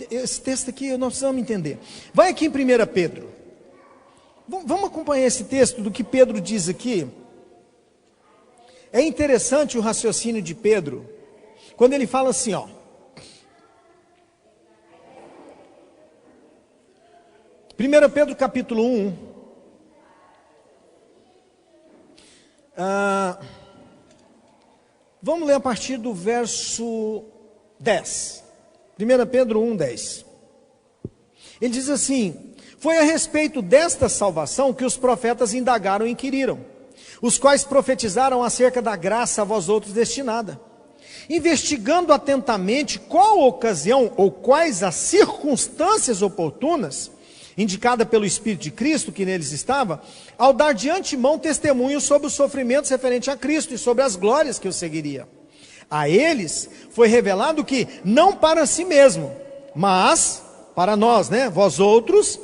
Esse texto aqui nós precisamos entender. Vai aqui em 1 Pedro. Vamos acompanhar esse texto do que Pedro diz aqui. É interessante o raciocínio de Pedro, quando ele fala assim, ó. 1 Pedro capítulo 1. Vamos ler a partir do verso 10. 1 Pedro 1, 10. Ele diz assim: foi a respeito desta salvação que os profetas indagaram e inquiriram, os quais profetizaram acerca da graça a vós outros destinada, investigando atentamente qual ocasião ou quais as circunstâncias oportunas, indicada pelo Espírito de Cristo que neles estava, ao dar de antemão testemunho sobre os sofrimentos referentes a Cristo e sobre as glórias que o seguiria. A eles foi revelado que, não para si mesmo, mas para nós, vós outros,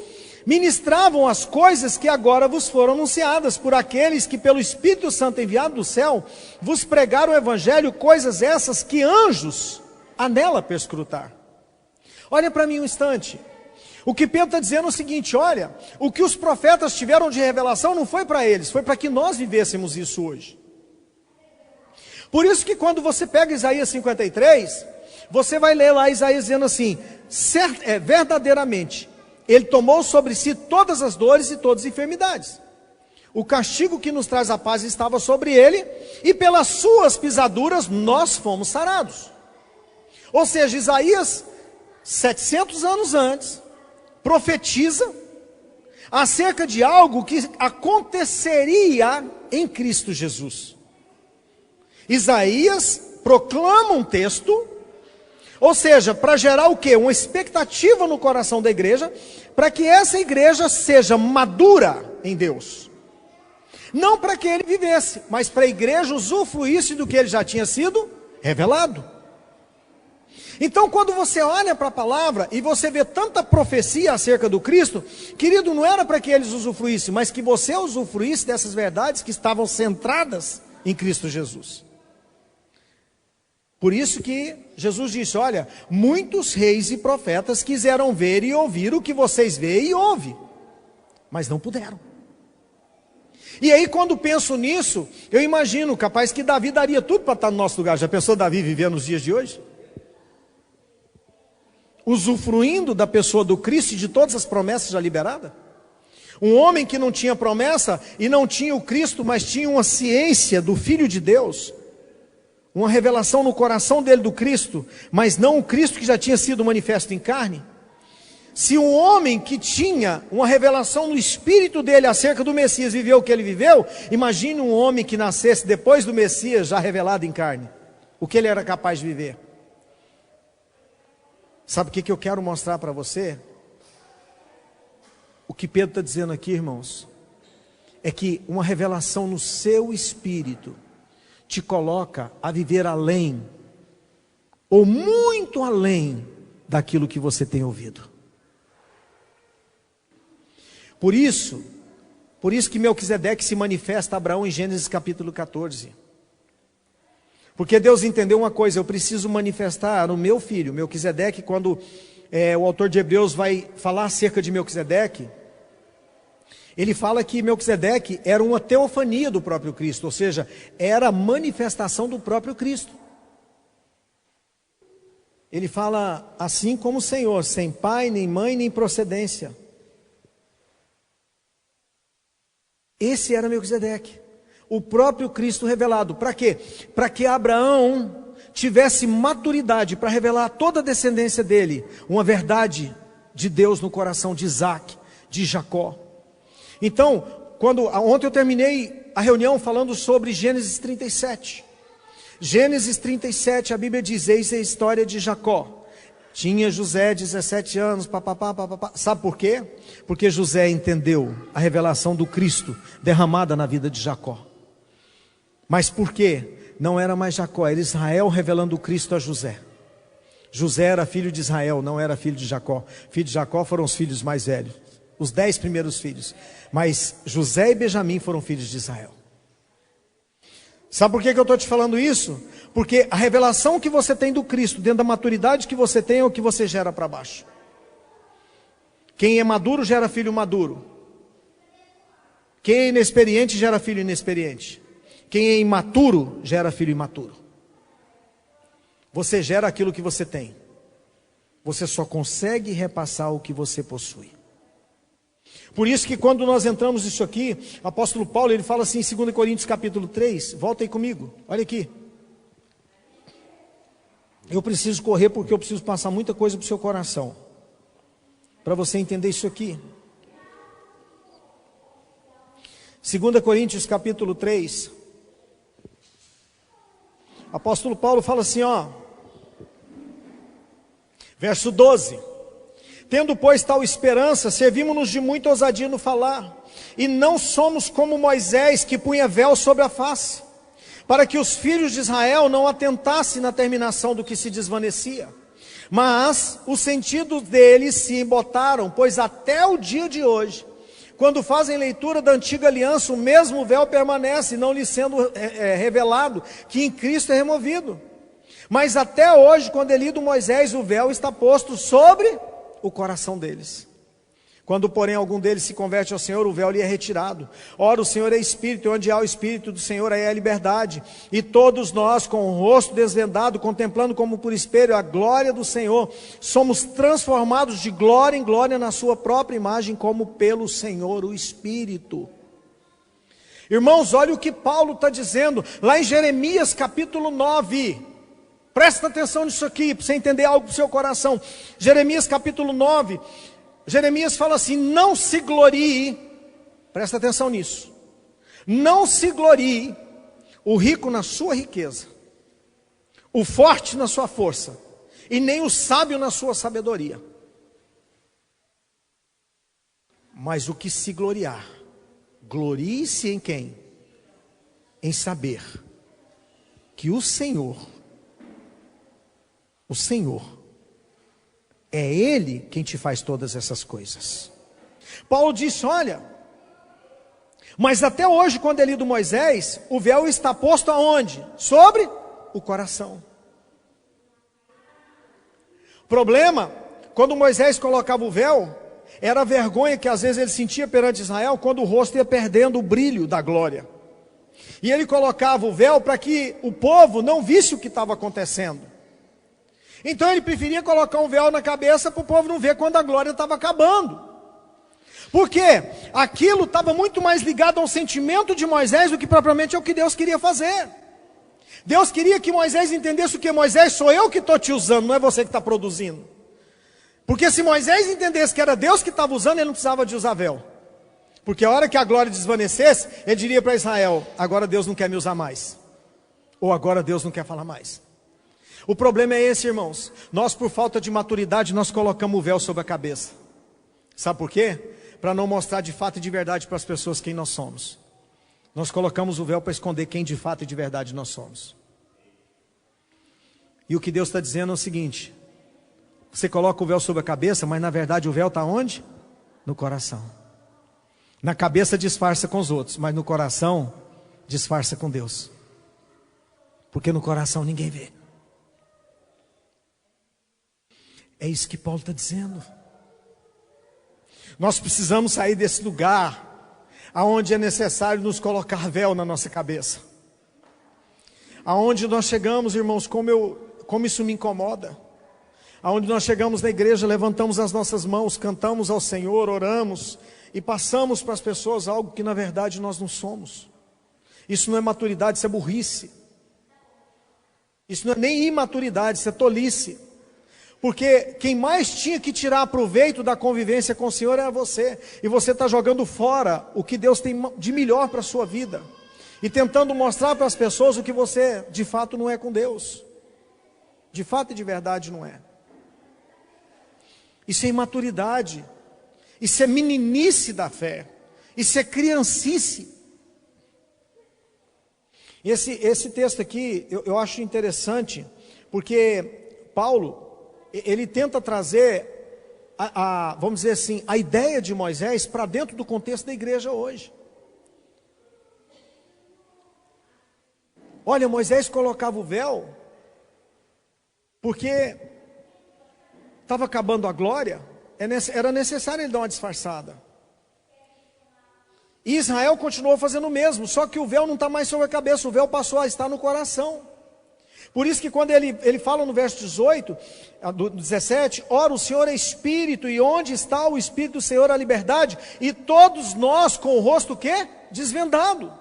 ministravam as coisas que agora vos foram anunciadas por aqueles que pelo Espírito Santo enviado do céu, vos pregaram o Evangelho, coisas essas que anjos anela perscrutar. Olha para mim um instante. O que Pedro está dizendo é o seguinte: olha, o que os profetas tiveram de revelação não foi para eles, foi para que nós vivêssemos isso hoje. Por isso que quando você pega Isaías 53, você vai ler lá Isaías dizendo assim: verdadeiramente, ele tomou sobre si todas as dores e todas as enfermidades. O castigo que nos traz a paz estava sobre ele, e pelas suas pisaduras nós fomos sarados. Ou seja, Isaías, 700 anos antes, profetiza acerca de algo que aconteceria em Cristo Jesus. Isaías proclama um texto, ou seja, para gerar o quê? Uma expectativa no coração da igreja, para que essa igreja seja madura em Deus. Não para que ele vivesse, mas para a igreja usufruísse do que ele já tinha sido revelado. Então, quando você olha para a palavra e você vê tanta profecia acerca do Cristo, querido, não era para que eles usufruíssem, mas que você usufruísse dessas verdades que estavam centradas em Cristo Jesus. Por isso que Jesus disse, olha, muitos reis e profetas quiseram ver e ouvir o que vocês veem e ouvem, mas não puderam. E aí quando penso nisso, eu imagino, capaz que Davi daria tudo para estar no nosso lugar. Já pensou Davi viver nos dias de hoje? Usufruindo da pessoa do Cristo e de todas as promessas já liberadas? Um homem que não tinha promessa e não tinha o Cristo, mas tinha uma ciência do Filho de Deus, uma revelação no coração dele do Cristo, mas não o Cristo que já tinha sido manifesto em carne. Se um homem que tinha uma revelação no espírito dele acerca do Messias viveu o que ele viveu, imagine um homem que nascesse depois do Messias já revelado em carne, o que ele era capaz de viver. Sabe o que eu quero mostrar para você? O que Pedro está dizendo aqui, irmãos, é que uma revelação no seu espírito te coloca a viver além, ou muito além daquilo que você tem ouvido. Por isso que Melquisedeque se manifesta a Abraão em Gênesis capítulo 14. Porque Deus entendeu uma coisa, eu preciso manifestar no meu filho, Melquisedeque, quando o autor de Hebreus vai falar acerca de Melquisedeque, ele fala que Melquisedeque era uma teofania do próprio Cristo, ou seja, era a manifestação do próprio Cristo. Ele fala assim como o Senhor, sem pai, nem mãe, nem procedência. Esse era Melquisedeque, o próprio Cristo revelado. Para quê? Para que Abraão tivesse maturidade para revelar a toda a descendência dele, uma verdade de Deus no coração de Isaac, de Jacó. Então, ontem eu terminei a reunião falando sobre Gênesis 37. Gênesis 37, a Bíblia diz, eis a história de Jacó. Tinha José 17 anos, papapá. Sabe por quê? Porque José entendeu a revelação do Cristo derramada na vida de Jacó. Mas por quê? Não era mais Jacó, era Israel revelando o Cristo a José. José era filho de Israel, não era filho de Jacó. Filho de Jacó foram os filhos mais velhos, os 10 primeiros filhos. Mas José e Benjamim foram filhos de Israel. Sabe por que eu estou te falando isso? Porque a revelação que você tem do Cristo, dentro da maturidade que você tem, é o que você gera para baixo. Quem é maduro gera filho maduro. Quem é inexperiente gera filho inexperiente. Quem é imaturo gera filho imaturo. Você gera aquilo que você tem. Você só consegue repassar o que você possui. Por isso que quando nós entramos nisso aqui, o apóstolo Paulo, ele fala assim em 2 Coríntios capítulo 3, volta aí comigo, olha aqui. Eu preciso correr porque eu preciso passar muita coisa para o seu coração, para você entender isso aqui. 2 Coríntios capítulo 3, o apóstolo Paulo fala assim, verso 12. Tendo, pois, tal esperança, servimos-nos de muita ousadia no falar, e não somos como Moisés, que punha véu sobre a face, para que os filhos de Israel não atentassem na terminação do que se desvanecia. Mas os sentidos deles se embotaram, pois até o dia de hoje, quando fazem leitura da antiga aliança, o mesmo véu permanece, não lhe sendo revelado que em Cristo é removido. Mas até hoje, quando é lido Moisés, o véu está posto sobre o coração deles. Quando, porém, algum deles se converte ao Senhor, o véu lhe é retirado. Ora, o Senhor é Espírito, e onde há o Espírito do Senhor, aí é a liberdade. E todos nós, com o rosto desvendado, contemplando como por espelho a glória do Senhor, somos transformados de glória em glória na sua própria imagem, como pelo Senhor, o Espírito. Irmãos, olha o que Paulo está dizendo, lá em Jeremias capítulo 9. Presta atenção nisso aqui, para você entender algo para o seu coração. Jeremias capítulo 9, Jeremias fala assim, não se glorie, presta atenção nisso, não se glorie o rico na sua riqueza, o forte na sua força, e nem o sábio na sua sabedoria. Mas o que se gloriar, glorie-se em quem? Em saber que o Senhor, é Ele quem te faz todas essas coisas. Paulo disse, olha, mas até hoje, quando é lido Moisés, o véu está posto aonde? Sobre o coração. Problema, quando Moisés colocava o véu, era a vergonha que às vezes ele sentia perante Israel, quando o rosto ia perdendo o brilho da glória. E ele colocava o véu para que o povo não visse o que estava acontecendo. Então ele preferia colocar um véu na cabeça para o povo não ver quando a glória estava acabando. Porque aquilo estava muito mais ligado ao sentimento de Moisés do que propriamente ao que Deus queria fazer. Deus queria que Moisés entendesse o que? Moisés, sou eu que estou te usando, não é você que está produzindo. Porque se Moisés entendesse que era Deus que estava usando, ele não precisava de usar véu. Porque a hora que a glória desvanecesse, ele diria para Israel, agora Deus não quer me usar mais. Ou agora Deus não quer falar mais. O problema é esse, irmãos. Nós, por falta de maturidade, nós colocamos o véu sobre a cabeça. Sabe por quê? Para não mostrar de fato e de verdade para as pessoas quem nós somos. Nós colocamos o véu para esconder quem de fato e de verdade nós somos. E o que Deus está dizendo é o seguinte: você coloca o véu sobre a cabeça, mas na verdade o véu está onde? No coração. Na cabeça disfarça com os outros, mas no coração disfarça com Deus. Porque no coração ninguém vê. É isso que Paulo está dizendo. Nós precisamos sair desse lugar aonde é necessário nos colocar véu na nossa cabeça. Aonde nós chegamos, irmãos, como isso me incomoda. Aonde nós chegamos na igreja, levantamos as nossas mãos, cantamos ao Senhor, oramos e passamos para as pessoas algo que na verdade nós não somos. Isso não é maturidade, isso é burrice. Isso não é nem imaturidade, isso é tolice. Porque quem mais tinha que tirar proveito da convivência com o Senhor era você. E você está jogando fora o que Deus tem de melhor para a sua vida. E tentando mostrar para as pessoas o que você de fato não é com Deus. De fato e de verdade não é. Isso é imaturidade. Isso é meninice da fé. Isso é criancice. Esse texto aqui eu acho interessante, porque Paulo, ele tenta trazer, vamos dizer assim, a ideia de Moisés para dentro do contexto da igreja hoje. Olha, Moisés colocava o véu, porque estava acabando a glória, era necessário ele dar uma disfarçada. E Israel continuou fazendo o mesmo, só que o véu não está mais sobre a cabeça, o véu passou a estar no coração. Por isso que quando ele fala no verso 18, do 17, ora, o Senhor é Espírito, e onde está o Espírito do Senhor a liberdade? E todos nós com o rosto o quê? Desvendado.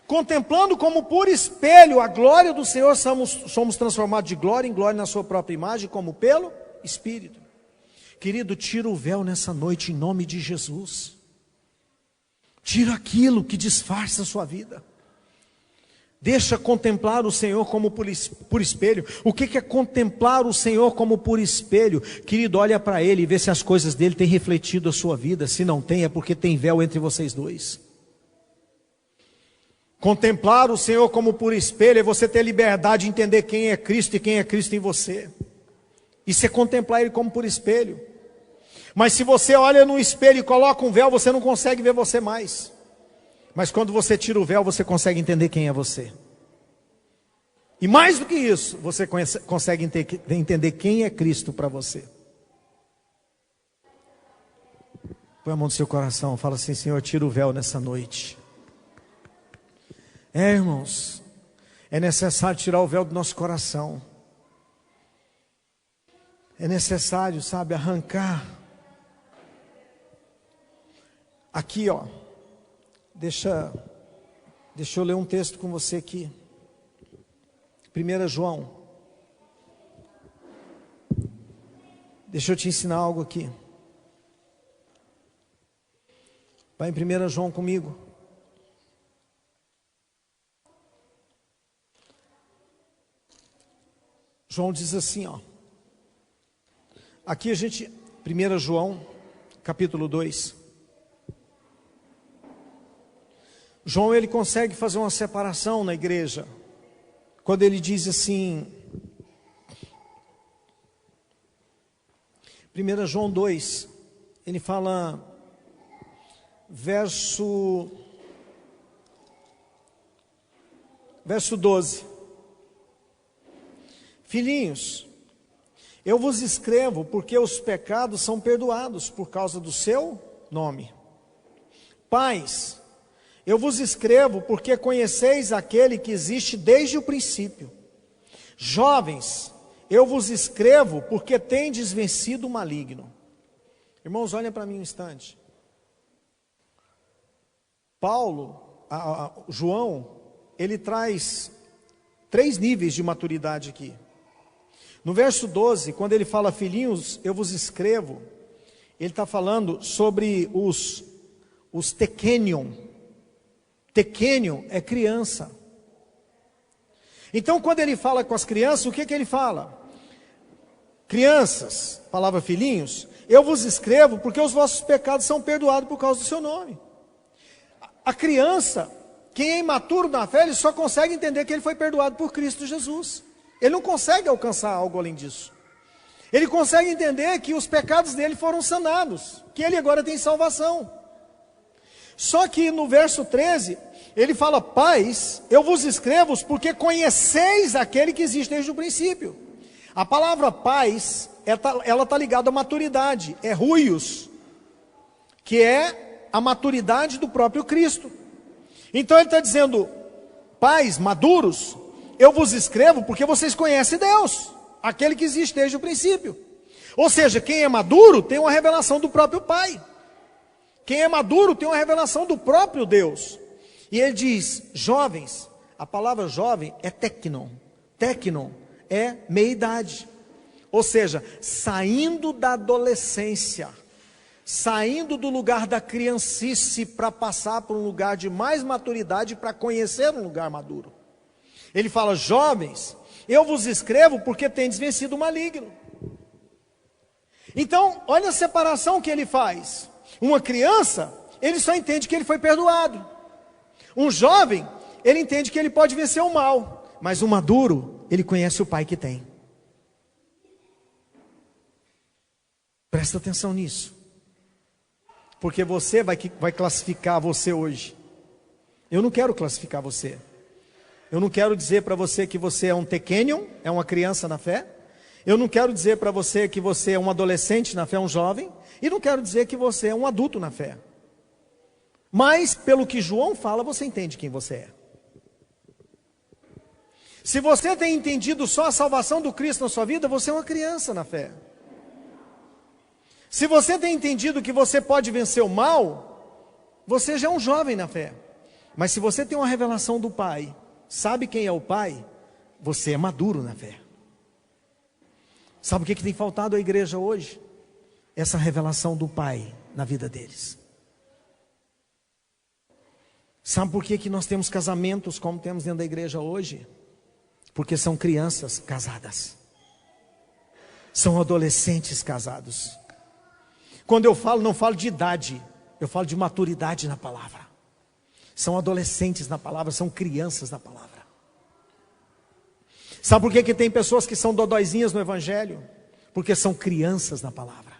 Contemplando como por espelho a glória do Senhor, somos transformados de glória em glória na sua própria imagem, como pelo Espírito. Querido, tira o véu nessa noite em nome de Jesus. Tira aquilo que disfarça a sua vida. Deixa contemplar o Senhor como por espelho. O que é contemplar o Senhor como por espelho? Querido, olha para Ele e vê se as coisas dele têm refletido a sua vida. Se não tem, é porque tem véu entre vocês dois. Contemplar o Senhor como por espelho é você ter liberdade de entender quem é Cristo e quem é Cristo em você. Isso é contemplar Ele como por espelho. Mas se você olha no espelho e coloca um véu, você não consegue ver você mais. Mas quando você tira o véu, você consegue entender quem é você. E mais do que isso, você consegue entender quem é Cristo para você. Põe a mão no seu coração, fala assim: Senhor, tira o véu nessa noite. Irmãos, é necessário tirar o véu do nosso coração. É necessário, sabe, arrancar. Aqui, ó. Deixa eu ler um texto com você aqui. 1 João. Deixa eu te ensinar algo aqui. Vai em 1 João comigo. João diz assim, ó. Aqui 1 João, capítulo 2. João, ele consegue fazer uma separação na igreja, quando ele diz assim, 1 João 2, ele fala, verso 12, filhinhos, Eu vos escrevo porque os pecados são perdoados por causa do seu nome. Pais, eu vos escrevo porque conheceis aquele que existe desde o princípio. Jovens, eu vos escrevo porque tendes vencido o maligno. Irmãos, olhem para mim um instante. João, ele traz 3 níveis de maturidade aqui. No verso 12, quando ele fala, filhinhos, eu vos escrevo, ele está falando sobre os tekenion. Tekenion é criança. Então, quando ele fala com as crianças, o que ele fala? Crianças, palavra filhinhos, eu vos escrevo porque os vossos pecados são perdoados por causa do seu nome. A criança, quem é imaturo na fé, ele só consegue entender que ele foi perdoado por Cristo Jesus. Ele não consegue alcançar algo além disso. Ele consegue entender que os pecados dele foram sanados, que ele agora tem salvação. Só que no verso 13, ele fala, pais, eu vos escrevo porque conheceis aquele que existe desde o princípio. A palavra pais, ela está ligada à maturidade, é huios, que é a maturidade do próprio Cristo. Então ele está dizendo, pais maduros, eu vos escrevo porque vocês conhecem Deus, aquele que existe desde o princípio. Ou seja, quem é maduro tem uma revelação do próprio Pai. Quem é maduro tem uma revelação do próprio Deus. E ele diz, jovens, a palavra jovem é teknon. Teknon é meia-idade. Ou seja, saindo da adolescência, saindo do lugar da criancice para passar para um lugar de mais maturidade, para conhecer um lugar maduro. Ele fala, jovens, eu vos escrevo porque tendes vencido o maligno. Então, olha a separação que ele faz. Uma criança, ele só entende que ele foi perdoado. Um jovem, ele entende que ele pode vencer o mal. Mas um maduro, ele conhece o pai que tem. Presta atenção nisso. Porque você vai classificar você hoje. Eu não quero classificar você. Eu não quero dizer para você que você é um tekenion, é uma criança na fé. Eu não quero dizer para você que você é um adolescente na fé, um jovem. E não quero dizer que você é um adulto na fé. Mas, pelo que João fala, você entende quem você é. Se você tem entendido só a salvação do Cristo na sua vida, você é uma criança na fé. Se você tem entendido que você pode vencer o mal, você já é um jovem na fé. Mas se você tem uma revelação do Pai, sabe quem é o Pai, você é maduro na fé. Sabe o que tem faltado à igreja hoje? Essa revelação do Pai na vida deles. Sabe por que nós temos casamentos como temos dentro da igreja hoje? Porque são crianças casadas. São adolescentes casados. Quando eu falo, não falo de idade, eu falo de maturidade na palavra. São adolescentes na palavra, são crianças na palavra. Sabe por que tem pessoas que são dodóizinhas no evangelho? Porque são crianças na palavra.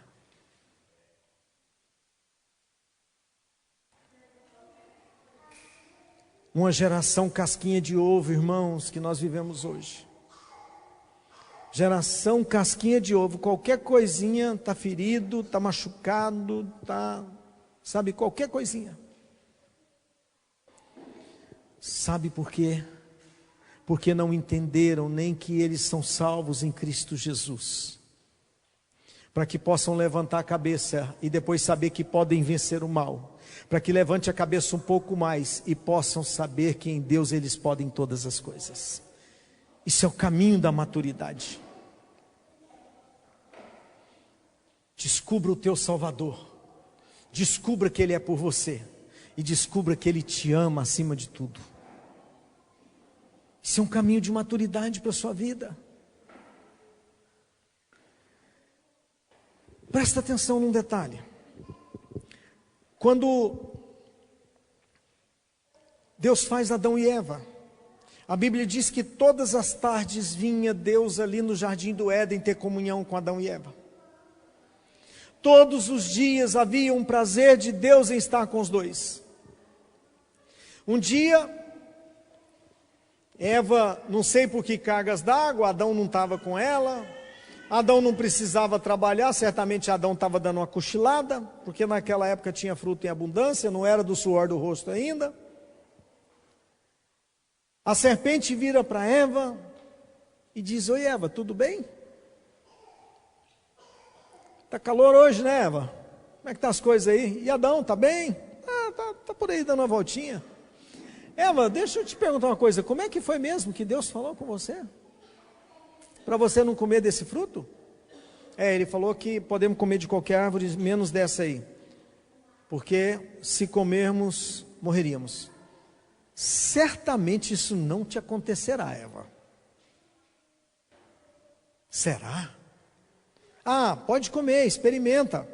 Uma geração casquinha de ovo, irmãos, que nós vivemos hoje. Geração casquinha de ovo, qualquer coisinha está ferido, está machucado, sabe, qualquer coisinha. Sabe por quê? Porque não entenderam nem que eles são salvos em Cristo Jesus. Para que possam levantar a cabeça e depois saber que podem vencer o mal. Para que levante a cabeça um pouco mais e possam saber que em Deus eles podem todas as coisas. Isso é o caminho da maturidade. Descubra o teu Salvador. Descubra que Ele é por você. E descubra que Ele te ama acima de tudo. Isso é um caminho de maturidade para a sua vida. Presta atenção num detalhe. Quando Deus faz Adão e Eva, a Bíblia diz que todas as tardes vinha Deus ali no jardim do Éden ter comunhão com Adão e Eva. Todos os dias havia um prazer de Deus em estar com os dois. Um dia, Eva, não sei por que cargas d'água, Adão não estava com ela. Adão não precisava trabalhar, certamente Adão estava dando uma cochilada, porque naquela época tinha fruto em abundância, não era do suor do rosto ainda. A serpente vira para Eva e diz: oi Eva, tudo bem? Está calor hoje, né, Eva? Como é que estão as coisas aí? E Adão, está bem? Tá por aí dando uma voltinha. Eva, deixa eu te perguntar uma coisa, como é que foi mesmo que Deus falou com você? Para você não comer desse fruto? Ele falou que podemos comer de qualquer árvore, menos dessa aí. Porque se comermos, morreríamos. Certamente isso não te acontecerá, Eva. Será? Pode comer, experimenta.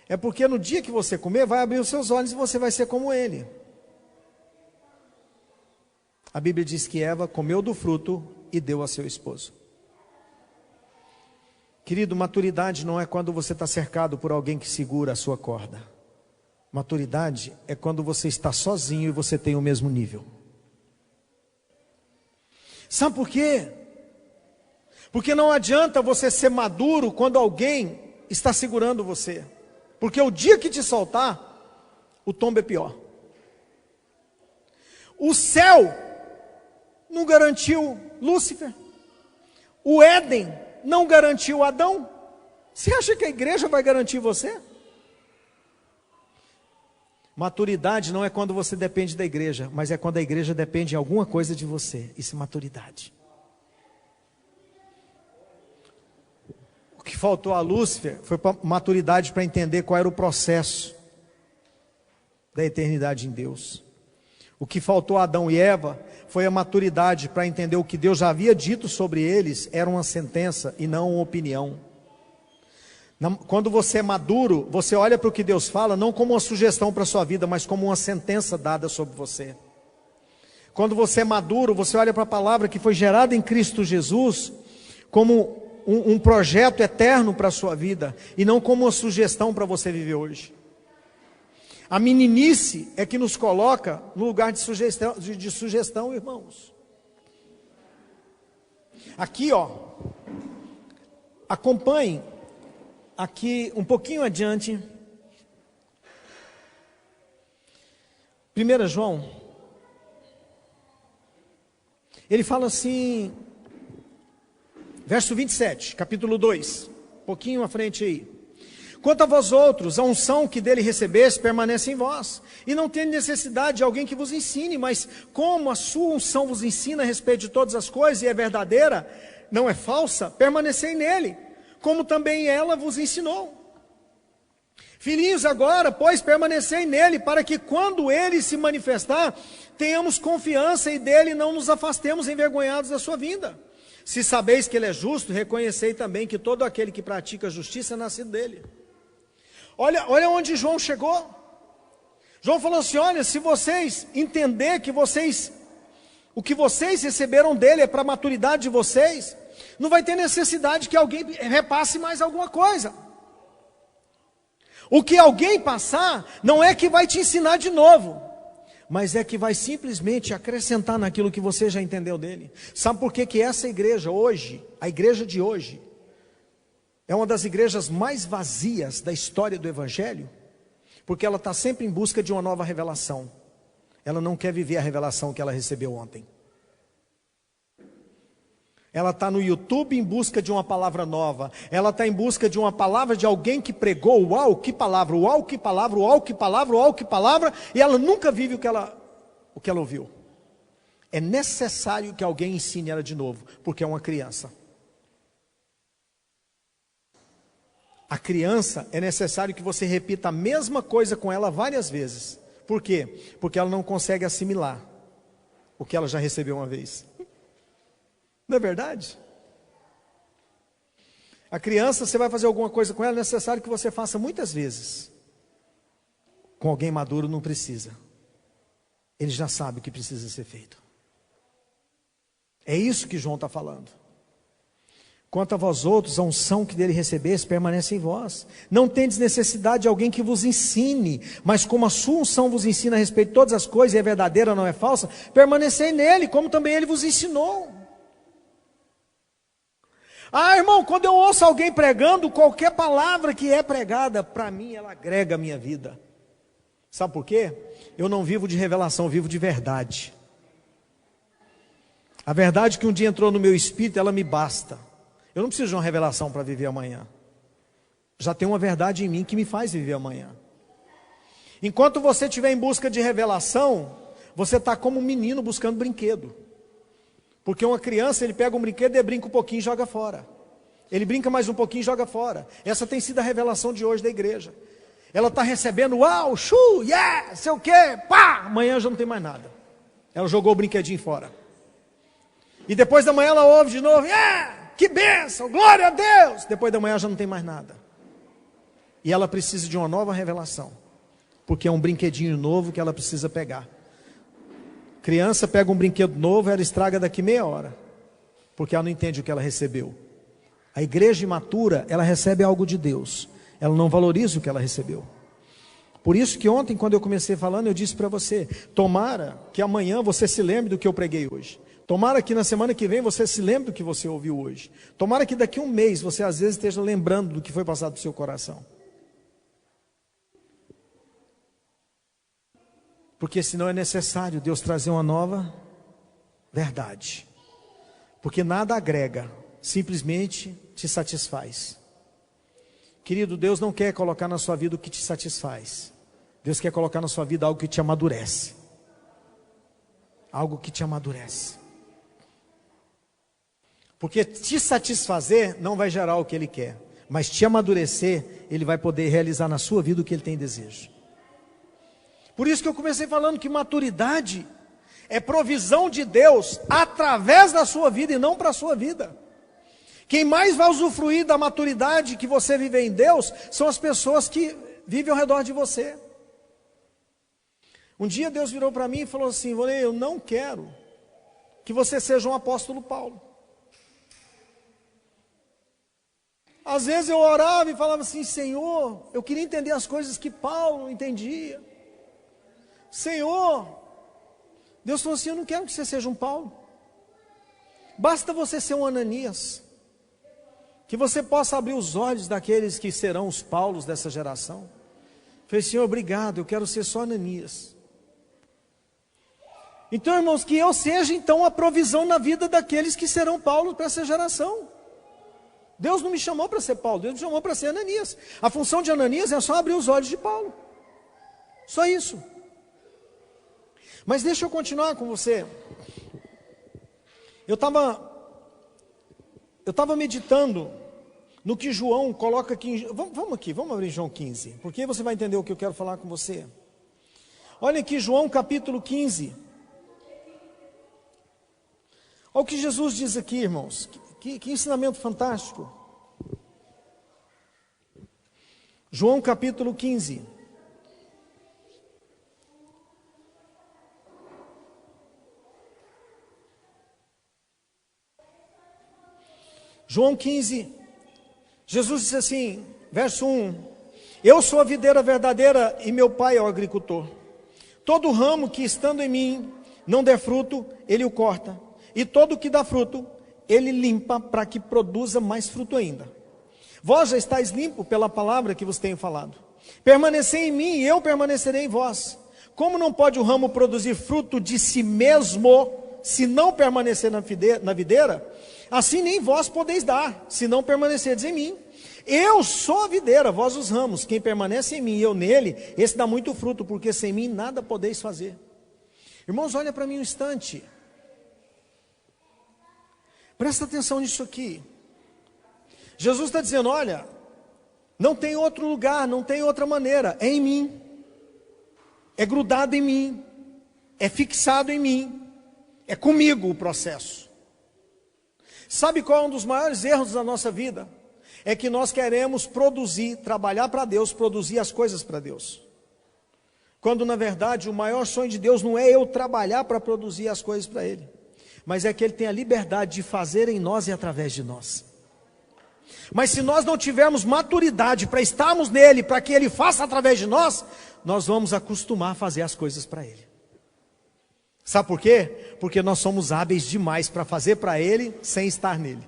É porque no dia que você comer, vai abrir os seus olhos e você vai ser como ele. A Bíblia diz que Eva comeu do fruto e deu a seu esposo. Querido, maturidade não é quando você está cercado por alguém que segura a sua corda. Maturidade é quando você está sozinho e você tem o mesmo nível. Sabe por quê? Porque não adianta você ser maduro quando alguém está segurando você. Porque o dia que te soltar, o tombo é pior. O céu não garantiu Lúcifer. O Éden não garantiu Adão. Você acha que a igreja vai garantir você? Maturidade não é quando você depende da igreja, mas é quando a igreja depende de alguma coisa de você. Isso é maturidade. O que faltou a Lúcifer foi maturidade para entender qual era o processo da eternidade em Deus. O que faltou a Adão e Eva foi a maturidade para entender o que Deus já havia dito sobre eles, era uma sentença e não uma opinião. Quando você é maduro, você olha para o que Deus fala, não como uma sugestão para a sua vida, mas como uma sentença dada sobre você. Quando você é maduro, você olha para a palavra que foi gerada em Cristo Jesus, como um projeto eterno para a sua vida, e não como uma sugestão para você viver hoje. A meninice é que nos coloca no lugar de sugestão, irmãos. Aqui, acompanhe, aqui um pouquinho adiante, 1 João, ele fala assim, verso 27, capítulo 2, um pouquinho à frente aí. Quanto a vós outros, a unção que dele recebeste permanece em vós, e não tem necessidade de alguém que vos ensine, mas como a sua unção vos ensina a respeito de todas as coisas, e é verdadeira, não é falsa, permanecei nele, como também ela vos ensinou. Filhinhos, agora, pois, permanecei nele, para que quando ele se manifestar, tenhamos confiança e dele não nos afastemos envergonhados da sua vinda. Se sabeis que ele é justo, reconhecei também que todo aquele que pratica a justiça é nascido dele. Olha onde João chegou. João falou assim, olha, se vocês entender que o que vocês receberam dele é para a maturidade de vocês, não vai ter necessidade que alguém repasse mais alguma coisa. O que alguém passar, não é que vai te ensinar de novo, mas é que vai simplesmente acrescentar naquilo que você já entendeu dele. Sabe por que essa igreja hoje, a igreja de hoje, é uma das igrejas mais vazias da história do Evangelho? Porque ela está sempre em busca de uma nova revelação. Ela não quer viver a revelação que ela recebeu ontem. Ela está no YouTube em busca de uma palavra nova. Ela está em busca de uma palavra de alguém que pregou, uau, que palavra, uau, que palavra, uau, que palavra, uau, que palavra, e ela nunca vive o que ela ouviu. É necessário que alguém ensine ela de novo, porque é uma criança. A criança, é necessário que você repita a mesma coisa com ela várias vezes. Por quê? Porque ela não consegue assimilar o que ela já recebeu uma vez. Não é verdade? A criança, você vai fazer alguma coisa com ela, é necessário que você faça muitas vezes. Com alguém maduro não precisa. Ele já sabe o que precisa ser feito. É isso que João está falando. Quanto a vós outros, a unção que dele recebeste permanece em vós. Não tendes necessidade de alguém que vos ensine, mas como a sua unção vos ensina a respeito de todas as coisas, e é verdadeira, não é falsa, permanecei nele, como também ele vos ensinou. Ah, irmão, quando eu ouço alguém pregando, qualquer palavra que é pregada, para mim ela agrega a minha vida. Sabe por quê? Eu não vivo de revelação, eu vivo de verdade. A verdade que um dia entrou no meu espírito, ela me basta. Eu não preciso de uma revelação para viver amanhã. Já tem uma verdade em mim que me faz viver amanhã. Enquanto você estiver em busca de revelação, você está como um menino buscando brinquedo. Porque uma criança, ele pega um brinquedo, ele brinca um pouquinho e joga fora. Ele brinca mais um pouquinho e joga fora. Essa tem sido a revelação de hoje da igreja. Ela está recebendo, uau, chu, yeah, sei o quê, pá, amanhã já não tem mais nada. Ela jogou o brinquedinho fora. E depois da manhã ela ouve de novo, yeah, que bênção, glória a Deus. Depois da manhã já não tem mais nada. E ela precisa de uma nova revelação. Porque é um brinquedinho novo que ela precisa pegar. Criança pega um brinquedo novo, ela estraga daqui meia hora. Porque ela não entende o que ela recebeu. A igreja imatura, ela recebe algo de Deus. Ela não valoriza o que ela recebeu. Por isso que ontem, quando eu comecei falando, eu disse para você, tomara que amanhã você se lembre do que eu preguei hoje. Tomara que na semana que vem você se lembre do que você ouviu hoje. Tomara que daqui a um mês você às vezes esteja lembrando do que foi passado no seu coração. Porque senão é necessário Deus trazer uma nova verdade. Porque nada agrega, simplesmente te satisfaz. Querido, Deus não quer colocar na sua vida o que te satisfaz. Deus quer colocar na sua vida algo que te amadurece. Algo que te amadurece. Porque te satisfazer não vai gerar o que Ele quer. Mas te amadurecer, Ele vai poder realizar na sua vida o que Ele tem desejo. Por isso que eu comecei falando que maturidade é provisão de Deus através da sua vida e não para a sua vida. Quem mais vai usufruir da maturidade que você vive em Deus são as pessoas que vivem ao redor de você. Um dia Deus virou para mim e falou assim, eu não quero que você seja um apóstolo Paulo. Às vezes eu orava e falava assim, Senhor, eu queria entender as coisas que Paulo entendia. Senhor, Deus falou assim, eu não quero que você seja um Paulo. Basta você ser um Ananias. Que você possa abrir os olhos daqueles que serão os Paulos dessa geração. Eu falei, Senhor, obrigado, eu quero ser só Ananias. Então, irmãos, que eu seja então a provisão na vida daqueles que serão Paulos para essa geração. Deus não me chamou para ser Paulo, Deus me chamou para ser Ananias. A função de Ananias é só abrir os olhos de Paulo. Só isso. Mas deixa eu continuar com você. Eu estava meditando no que João coloca aqui. Vamos abrir João 15, porque você vai entender o que eu quero falar com você. Olha aqui João capítulo 15. Olha o que Jesus diz aqui, irmãos. Que ensinamento fantástico. João capítulo 15. João 15, Jesus disse assim, verso 1, eu sou a videira verdadeira e meu pai é o agricultor. Todo ramo que estando em mim não der fruto, ele o corta. E todo que dá fruto, ele limpa para que produza mais fruto ainda. Vós já estáis limpo pela palavra que vos tenho falado. Permanecei em mim e eu permanecerei em vós. Como não pode o ramo produzir fruto de si mesmo, se não permanecer na videira, assim nem vós podeis dar, se não permanecerdes em mim. Eu sou a videira, vós os ramos. Quem permanece em mim e eu nele, esse dá muito fruto, porque sem mim nada podeis fazer. Irmãos, olha para mim um instante. Presta atenção nisso aqui. Jesus está dizendo, olha, não tem outro lugar, não tem outra maneira, é em mim. É grudado em mim, é fixado em mim, é comigo o processo. Sabe qual é um dos maiores erros da nossa vida? É que nós queremos produzir, trabalhar para Deus, produzir as coisas para Deus. Quando na verdade o maior sonho de Deus não é eu trabalhar para produzir as coisas para Ele, mas é que Ele tem a liberdade de fazer em nós e através de nós. Mas se nós não tivermos maturidade para estarmos nele, para que Ele faça através de nós, nós vamos acostumar a fazer as coisas para Ele. Sabe por quê? Porque nós somos hábeis demais para fazer para Ele sem estar nele.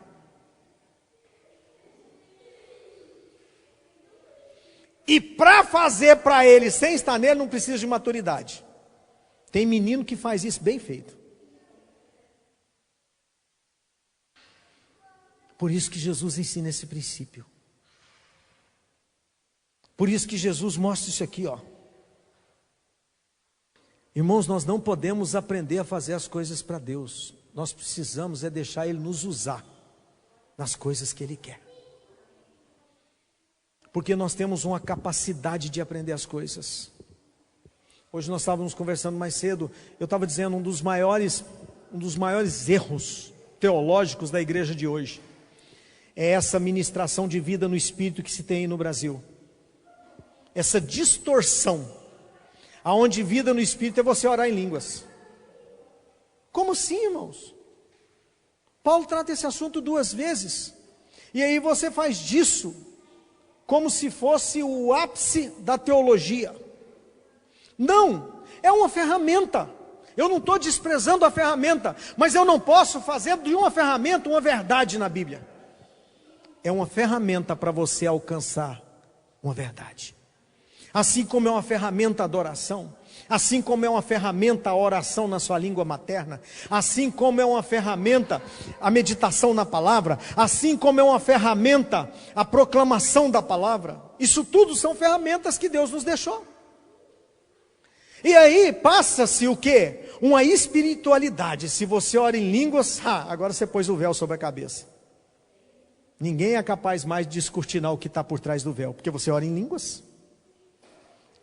E para fazer para ele sem estar nele, não precisa de maturidade. Tem menino que faz isso bem feito. Por isso que Jesus ensina esse princípio. Por isso que Jesus mostra isso aqui, ó. Irmãos, nós não podemos aprender a fazer as coisas para Deus. Nós precisamos é deixar Ele nos usar nas coisas que Ele quer. Porque nós temos uma capacidade de aprender as coisas. Hoje nós estávamos conversando mais cedo, eu estava dizendo um dos maiores erros teológicos da igreja de hoje é essa ministração de vida no Espírito que se tem aí no Brasil. Essa distorção, aonde vida no Espírito é você orar em línguas. Como assim, irmãos? Paulo trata esse assunto 2 vezes, e aí você faz disso como se fosse o ápice da teologia. Não, é uma ferramenta. Eu não estou desprezando a ferramenta, mas eu não posso fazer de uma ferramenta uma verdade na Bíblia. É uma ferramenta para você alcançar uma verdade. Assim como é uma ferramenta a adoração, assim como é uma ferramenta a oração na sua língua materna, assim como é uma ferramenta a meditação na palavra, assim como é uma ferramenta a proclamação da palavra, isso tudo são ferramentas que Deus nos deixou. E aí passa-se o quê? Uma espiritualidade. Se você ora em línguas, agora você pôs o véu sobre a cabeça. Ninguém é capaz mais de descortinar o que está por trás do véu, porque você ora em línguas.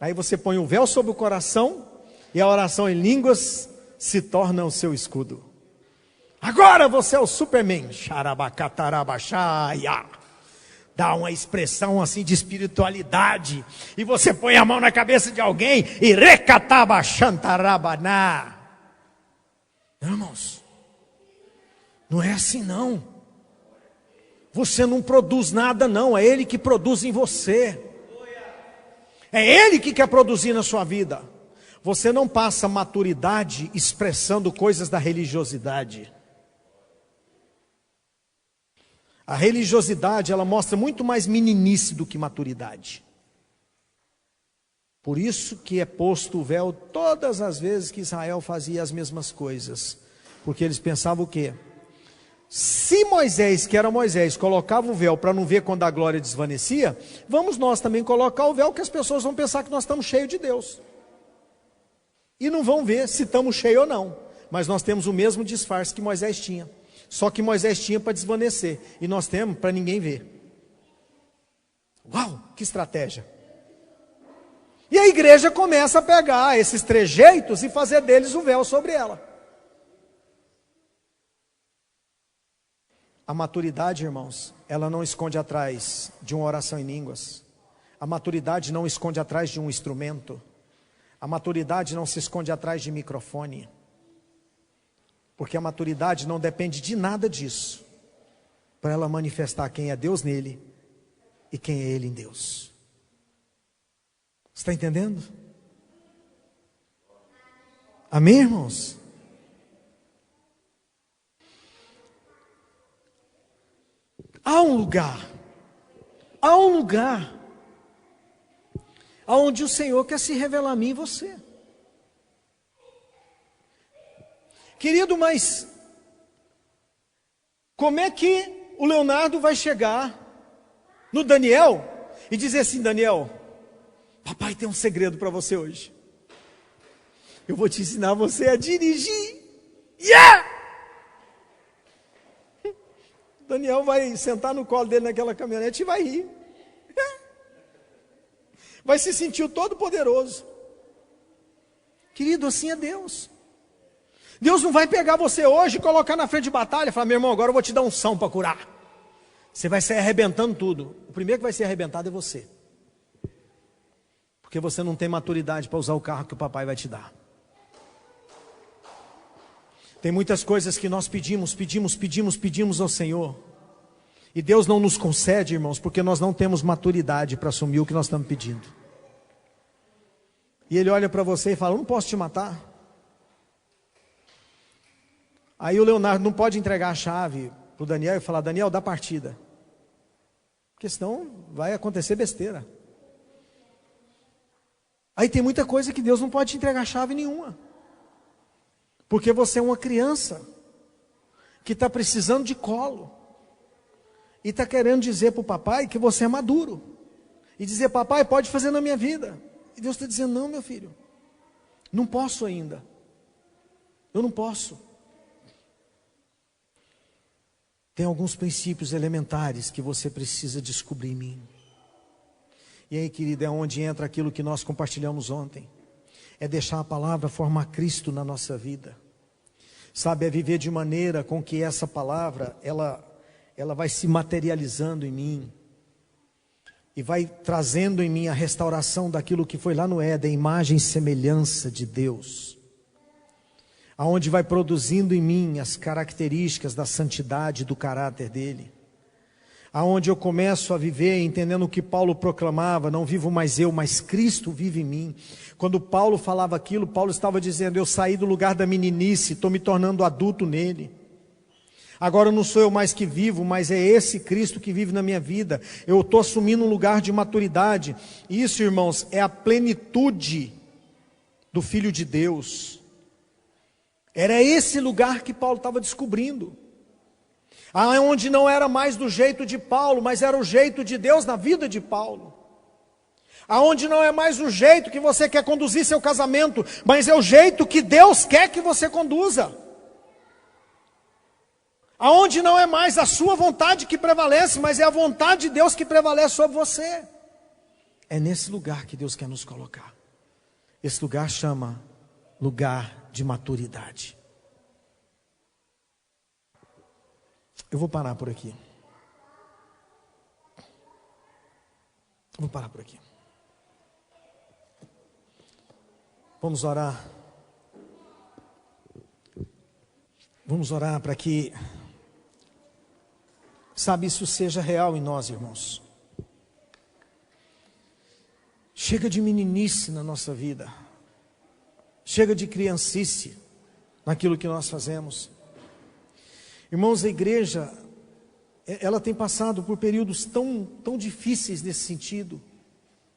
Aí você põe o véu sobre o coração, e a oração em línguas se torna o seu escudo. Agora você é o Superman. Xarabacatarabachaya. Dá uma expressão assim de espiritualidade, e você põe a mão na cabeça de alguém, e recatabachantarabaná. Irmãos, não é assim não. Você não produz nada não, é Ele que produz em você. É Ele que quer produzir na sua vida. Você não passa maturidade expressando coisas da religiosidade. A religiosidade, ela mostra muito mais meninice do que maturidade. Por isso que é posto o véu todas as vezes que Israel fazia as mesmas coisas. Porque eles pensavam o quê? Se Moisés, que era Moisés, colocava o véu para não ver quando a glória desvanecia, vamos nós também colocar o véu, que as pessoas vão pensar que nós estamos cheios de Deus. E não vão ver se estamos cheios ou não. Mas nós temos o mesmo disfarce que Moisés tinha. Só que Moisés tinha para desvanecer, e nós temos para ninguém ver. Uau, que estratégia! E a igreja começa a pegar esses trejeitos e fazer deles o véu sobre ela. A maturidade, irmãos, ela não esconde atrás de uma oração em línguas. A maturidade não esconde atrás de um instrumento. A maturidade não se esconde atrás de microfone. Porque a maturidade não depende de nada disso, para ela manifestar quem é Deus nele e quem é Ele em Deus. Você está entendendo? Amém, irmãos? Há um lugar aonde o Senhor quer se revelar a mim e você. Querido, mas como é que o Leonardo vai chegar no Daniel e dizer assim: Daniel, papai tem um segredo para você hoje. Eu vou te ensinar você a dirigir. Yeah! Daniel vai sentar no colo dele naquela caminhonete e vai rir. Vai se sentir o todo-poderoso. Querido, assim é Deus. Deus não vai pegar você hoje e colocar na frente de batalha e falar: meu irmão, agora eu vou te dar unção para curar. Você vai sair arrebentando tudo. O primeiro que vai ser arrebentado é você. Porque você não tem maturidade para usar o carro que o papai vai te dar. Tem muitas coisas que nós pedimos ao Senhor. E Deus não nos concede, irmãos, porque nós não temos maturidade para assumir o que nós estamos pedindo. E Ele olha para você e fala: eu não posso te matar. Aí o Leonardo não pode entregar a chave para o Daniel e falar: Daniel, dá partida. Porque senão vai acontecer besteira. Aí tem muita coisa que Deus não pode te entregar chave nenhuma. Porque você é uma criança que está precisando de colo. E está querendo dizer para o papai que você é maduro. E dizer, papai, pode fazer na minha vida. E Deus está dizendo, não, meu filho. Não posso ainda. Eu não posso. Tem alguns princípios elementares que você precisa descobrir em mim. E aí, querida, é onde entra aquilo que nós compartilhamos ontem. É deixar a palavra formar Cristo na nossa vida. Sabe, é viver de maneira com que essa palavra, ela vai se materializando em mim. E vai trazendo em mim a restauração daquilo que foi lá no Éden, imagem e semelhança de Deus. Aonde vai produzindo em mim as características da santidade, do caráter dele. Aonde eu começo a viver entendendo o que Paulo proclamava, não vivo mais eu, mas Cristo vive em mim. Quando Paulo falava aquilo, Paulo estava dizendo, eu saí do lugar da meninice, estou me tornando adulto nele. Agora não sou eu mais que vivo, mas é esse Cristo que vive na minha vida. Eu estou assumindo um lugar de maturidade. Isso, irmãos, é a plenitude do Filho de Deus. Era esse lugar que Paulo estava descobrindo. Onde não era mais do jeito de Paulo, mas era o jeito de Deus na vida de Paulo. Aonde não é mais o jeito que você quer conduzir seu casamento, mas é o jeito que Deus quer que você conduza. Aonde não é mais a sua vontade que prevalece, mas é a vontade de Deus que prevalece sobre você. É nesse lugar que Deus quer nos colocar. Esse lugar chama lugar de maturidade. Eu vou parar por aqui. Vou parar por aqui. Vamos orar. Vamos orar para que, sabe, isso seja real em nós, irmãos. Chega de meninice na nossa vida. Chega de criancice naquilo que nós fazemos. Irmãos, a igreja, ela tem passado por períodos tão difíceis nesse sentido,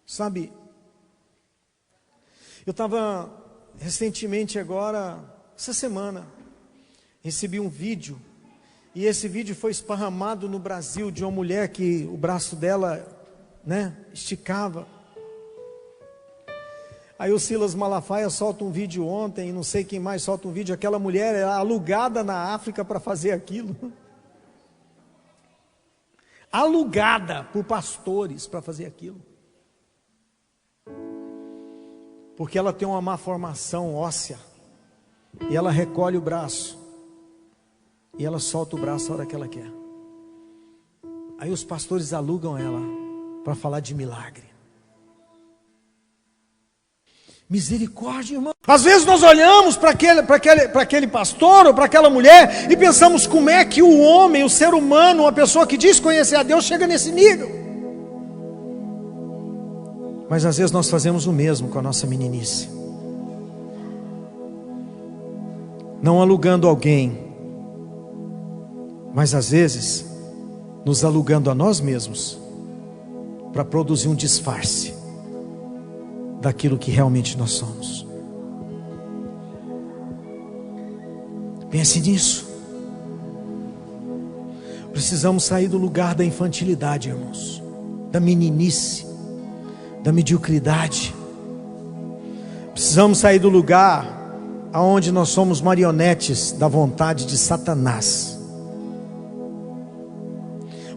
sabe? Eu estava recentemente agora, essa semana, recebi um vídeo, e esse vídeo foi esparramado no Brasil, de uma mulher que o braço dela, esticava. Aí o Silas Malafaia solta um vídeo ontem, e não sei quem mais solta um vídeo, aquela mulher é alugada na África para fazer aquilo. Alugada por pastores para fazer aquilo. Porque ela tem uma má formação óssea, e ela recolhe o braço, e ela solta o braço a hora que ela quer. Aí os pastores alugam ela para falar de milagre. Misericórdia, irmão. Às vezes nós olhamos para aquele pastor ou para aquela mulher e pensamos como é que o homem, o ser humano, uma pessoa que diz conhecer a Deus, chega nesse nível. Mas às vezes nós fazemos o mesmo com a nossa meninice. Não alugando alguém, mas às vezes nos alugando a nós mesmos para produzir um disfarce daquilo que realmente nós somos. Pense nisso. Precisamos sair do lugar da infantilidade, irmãos, da meninice, da mediocridade. Precisamos sair do lugar aonde nós somos marionetes da vontade de Satanás.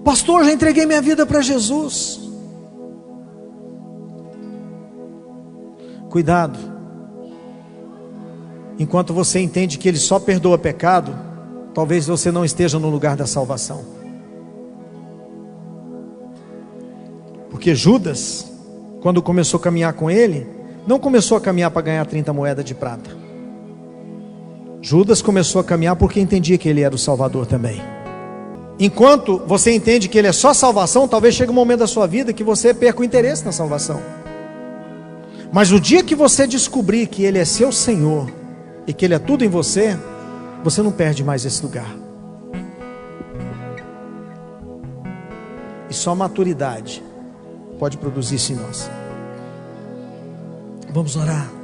Pastor, já entreguei minha vida para Jesus. Cuidado. Enquanto você entende que Ele só perdoa pecado, talvez você não esteja no lugar da salvação. Porque Judas, quando começou a caminhar com Ele, não começou a caminhar para ganhar 30 moedas de prata. Judas começou a caminhar porque entendia que Ele era o Salvador também. Enquanto você entende que Ele é só salvação, talvez chegue um momento da sua vida que você perca o interesse na salvação. Mas o dia que você descobrir que Ele é seu Senhor e que Ele é tudo em você, você não perde mais esse lugar. E só a maturidade pode produzir isso em nós. Vamos orar.